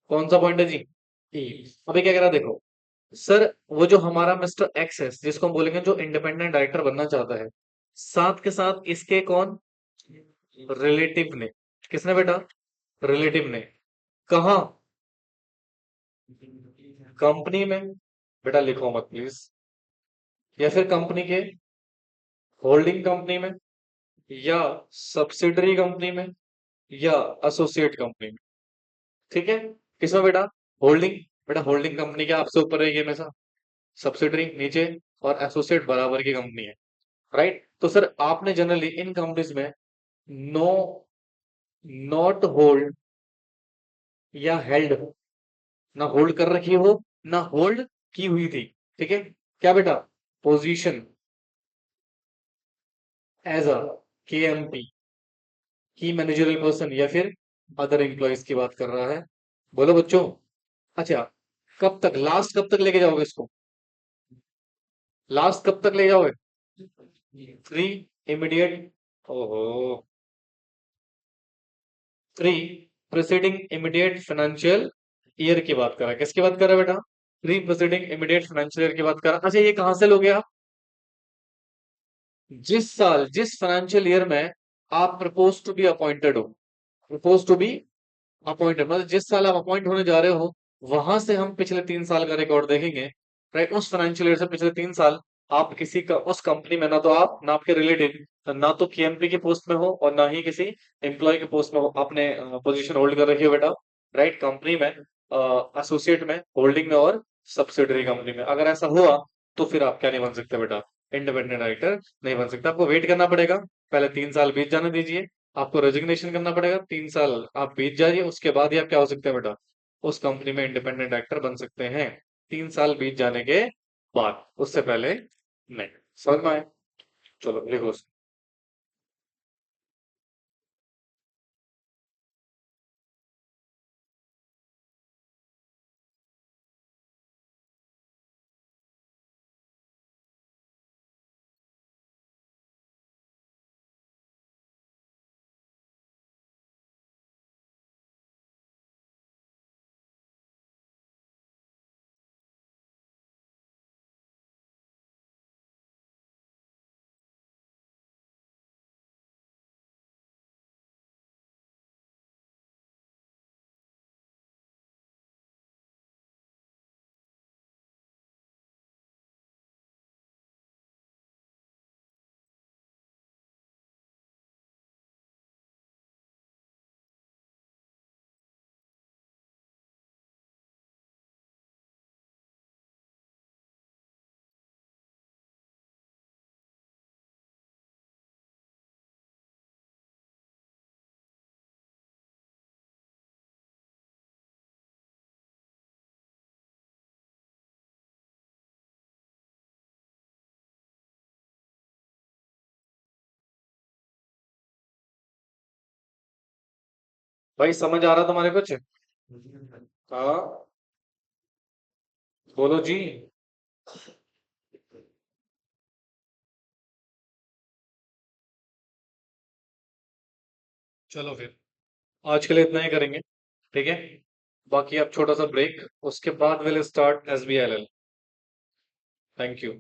कौन सा पॉइंट है जी? ई। अभी क्या कह रहा है देखो, सर वो जो हमारा मिस्टर एक्स है जिसको हम बोलेंगे जो इंडिपेंडेंट डायरेक्टर बनना चाहता है, साथ के साथ इसके कौन? रिलेटिव ने। किसने बेटा? रिलेटिव ने। कहा? कंपनी में। बेटा लिखो मत प्लीज। या फिर कंपनी के होल्डिंग कंपनी में, या सब्सिडरी कंपनी में, या एसोसिएट कंपनी में। ठीक है? किसमें बेटा? होल्डिंग। बेटा होल्डिंग कंपनी क्या आपसे ऊपर रहेगी हमेशा, सब्सिडरी नीचे, और एसोसिएट बराबर की कंपनी है, राइट। तो सर आपने जनरली इन कंपनीज में नो, नॉट होल्ड या हेल्ड, ना होल्ड कर रखी हो ना होल्ड की हुई थी, ठीक है, क्या बेटा? पोजीशन एज अ केएमपी, की मैनेजरियल पर्सन, या फिर अदर एम्प्लॉयज की बात कर रहा है। बोलो बच्चों। अच्छा, कब तक, लास्ट कब तक लेके जाओगे इसको? लास्ट कब तक ले जाओगे? फ्री इमीडिएट, ओहो, free preceding immediate financial year की बात कर रहा है। किसकी बात कर रहा है बेटा? Free preceding immediate financial year की बात कर रहा है। अच्छा, ये कहां से लोगे आप? जिस साल, जिस फाइनेंशियल ईयर में आप प्रपोज टू बी अपॉइंटेड हो, प्रपोज टू बी अपॉइंटेड, मतलब जिस साल आप अपॉइंट होने जा रहे हो वहां से हम पिछले 3 साल का रिकॉर्ड देखेंगे। राइट, उस फाइनेंशियल ईयर से पिछले 3 साल आप किसी का उस कंपनी में, ना तो आप ना आपके रिलेटिव, ना तो केएमपी की पोस्ट में हो और ना ही किसी एम्प्लॉय की पोस्ट में हो, आपने पोजीशन होल्ड कर रखी हो बेटा। राइट, कंपनी में, एसोसिएट में, होल्डिंग में और सब्सिडरी कंपनी में। अगर ऐसा हुआ तो फिर आप क्या नहीं बन सकते बेटा, इंडिपेंडेंट डायरेक्टर नहीं बन सकते। आपको वेट करना पड़ेगा, पहले 3 साल बीत जाने दीजिए। आपको रेजिग्नेशन करना पड़ेगा, 3 साल आप बीत जाइए, उसके बाद ही आप क्या हो सकते हैं बेटा, उस कंपनी में इंडिपेंडेंट डायरेक्टर बन सकते हैं। 3 साल बीत जाने के बाद, उससे पहले नहीं। समझ में आए? चलो लिखो। भाई समझ आ रहा तुम्हारे कुछ? हाँ, बोलो जी। चलो फिर आज के लिए इतना ही करेंगे, ठीक है? बाकी अब छोटा सा ब्रेक, उसके बाद will start S B L L. Thank you.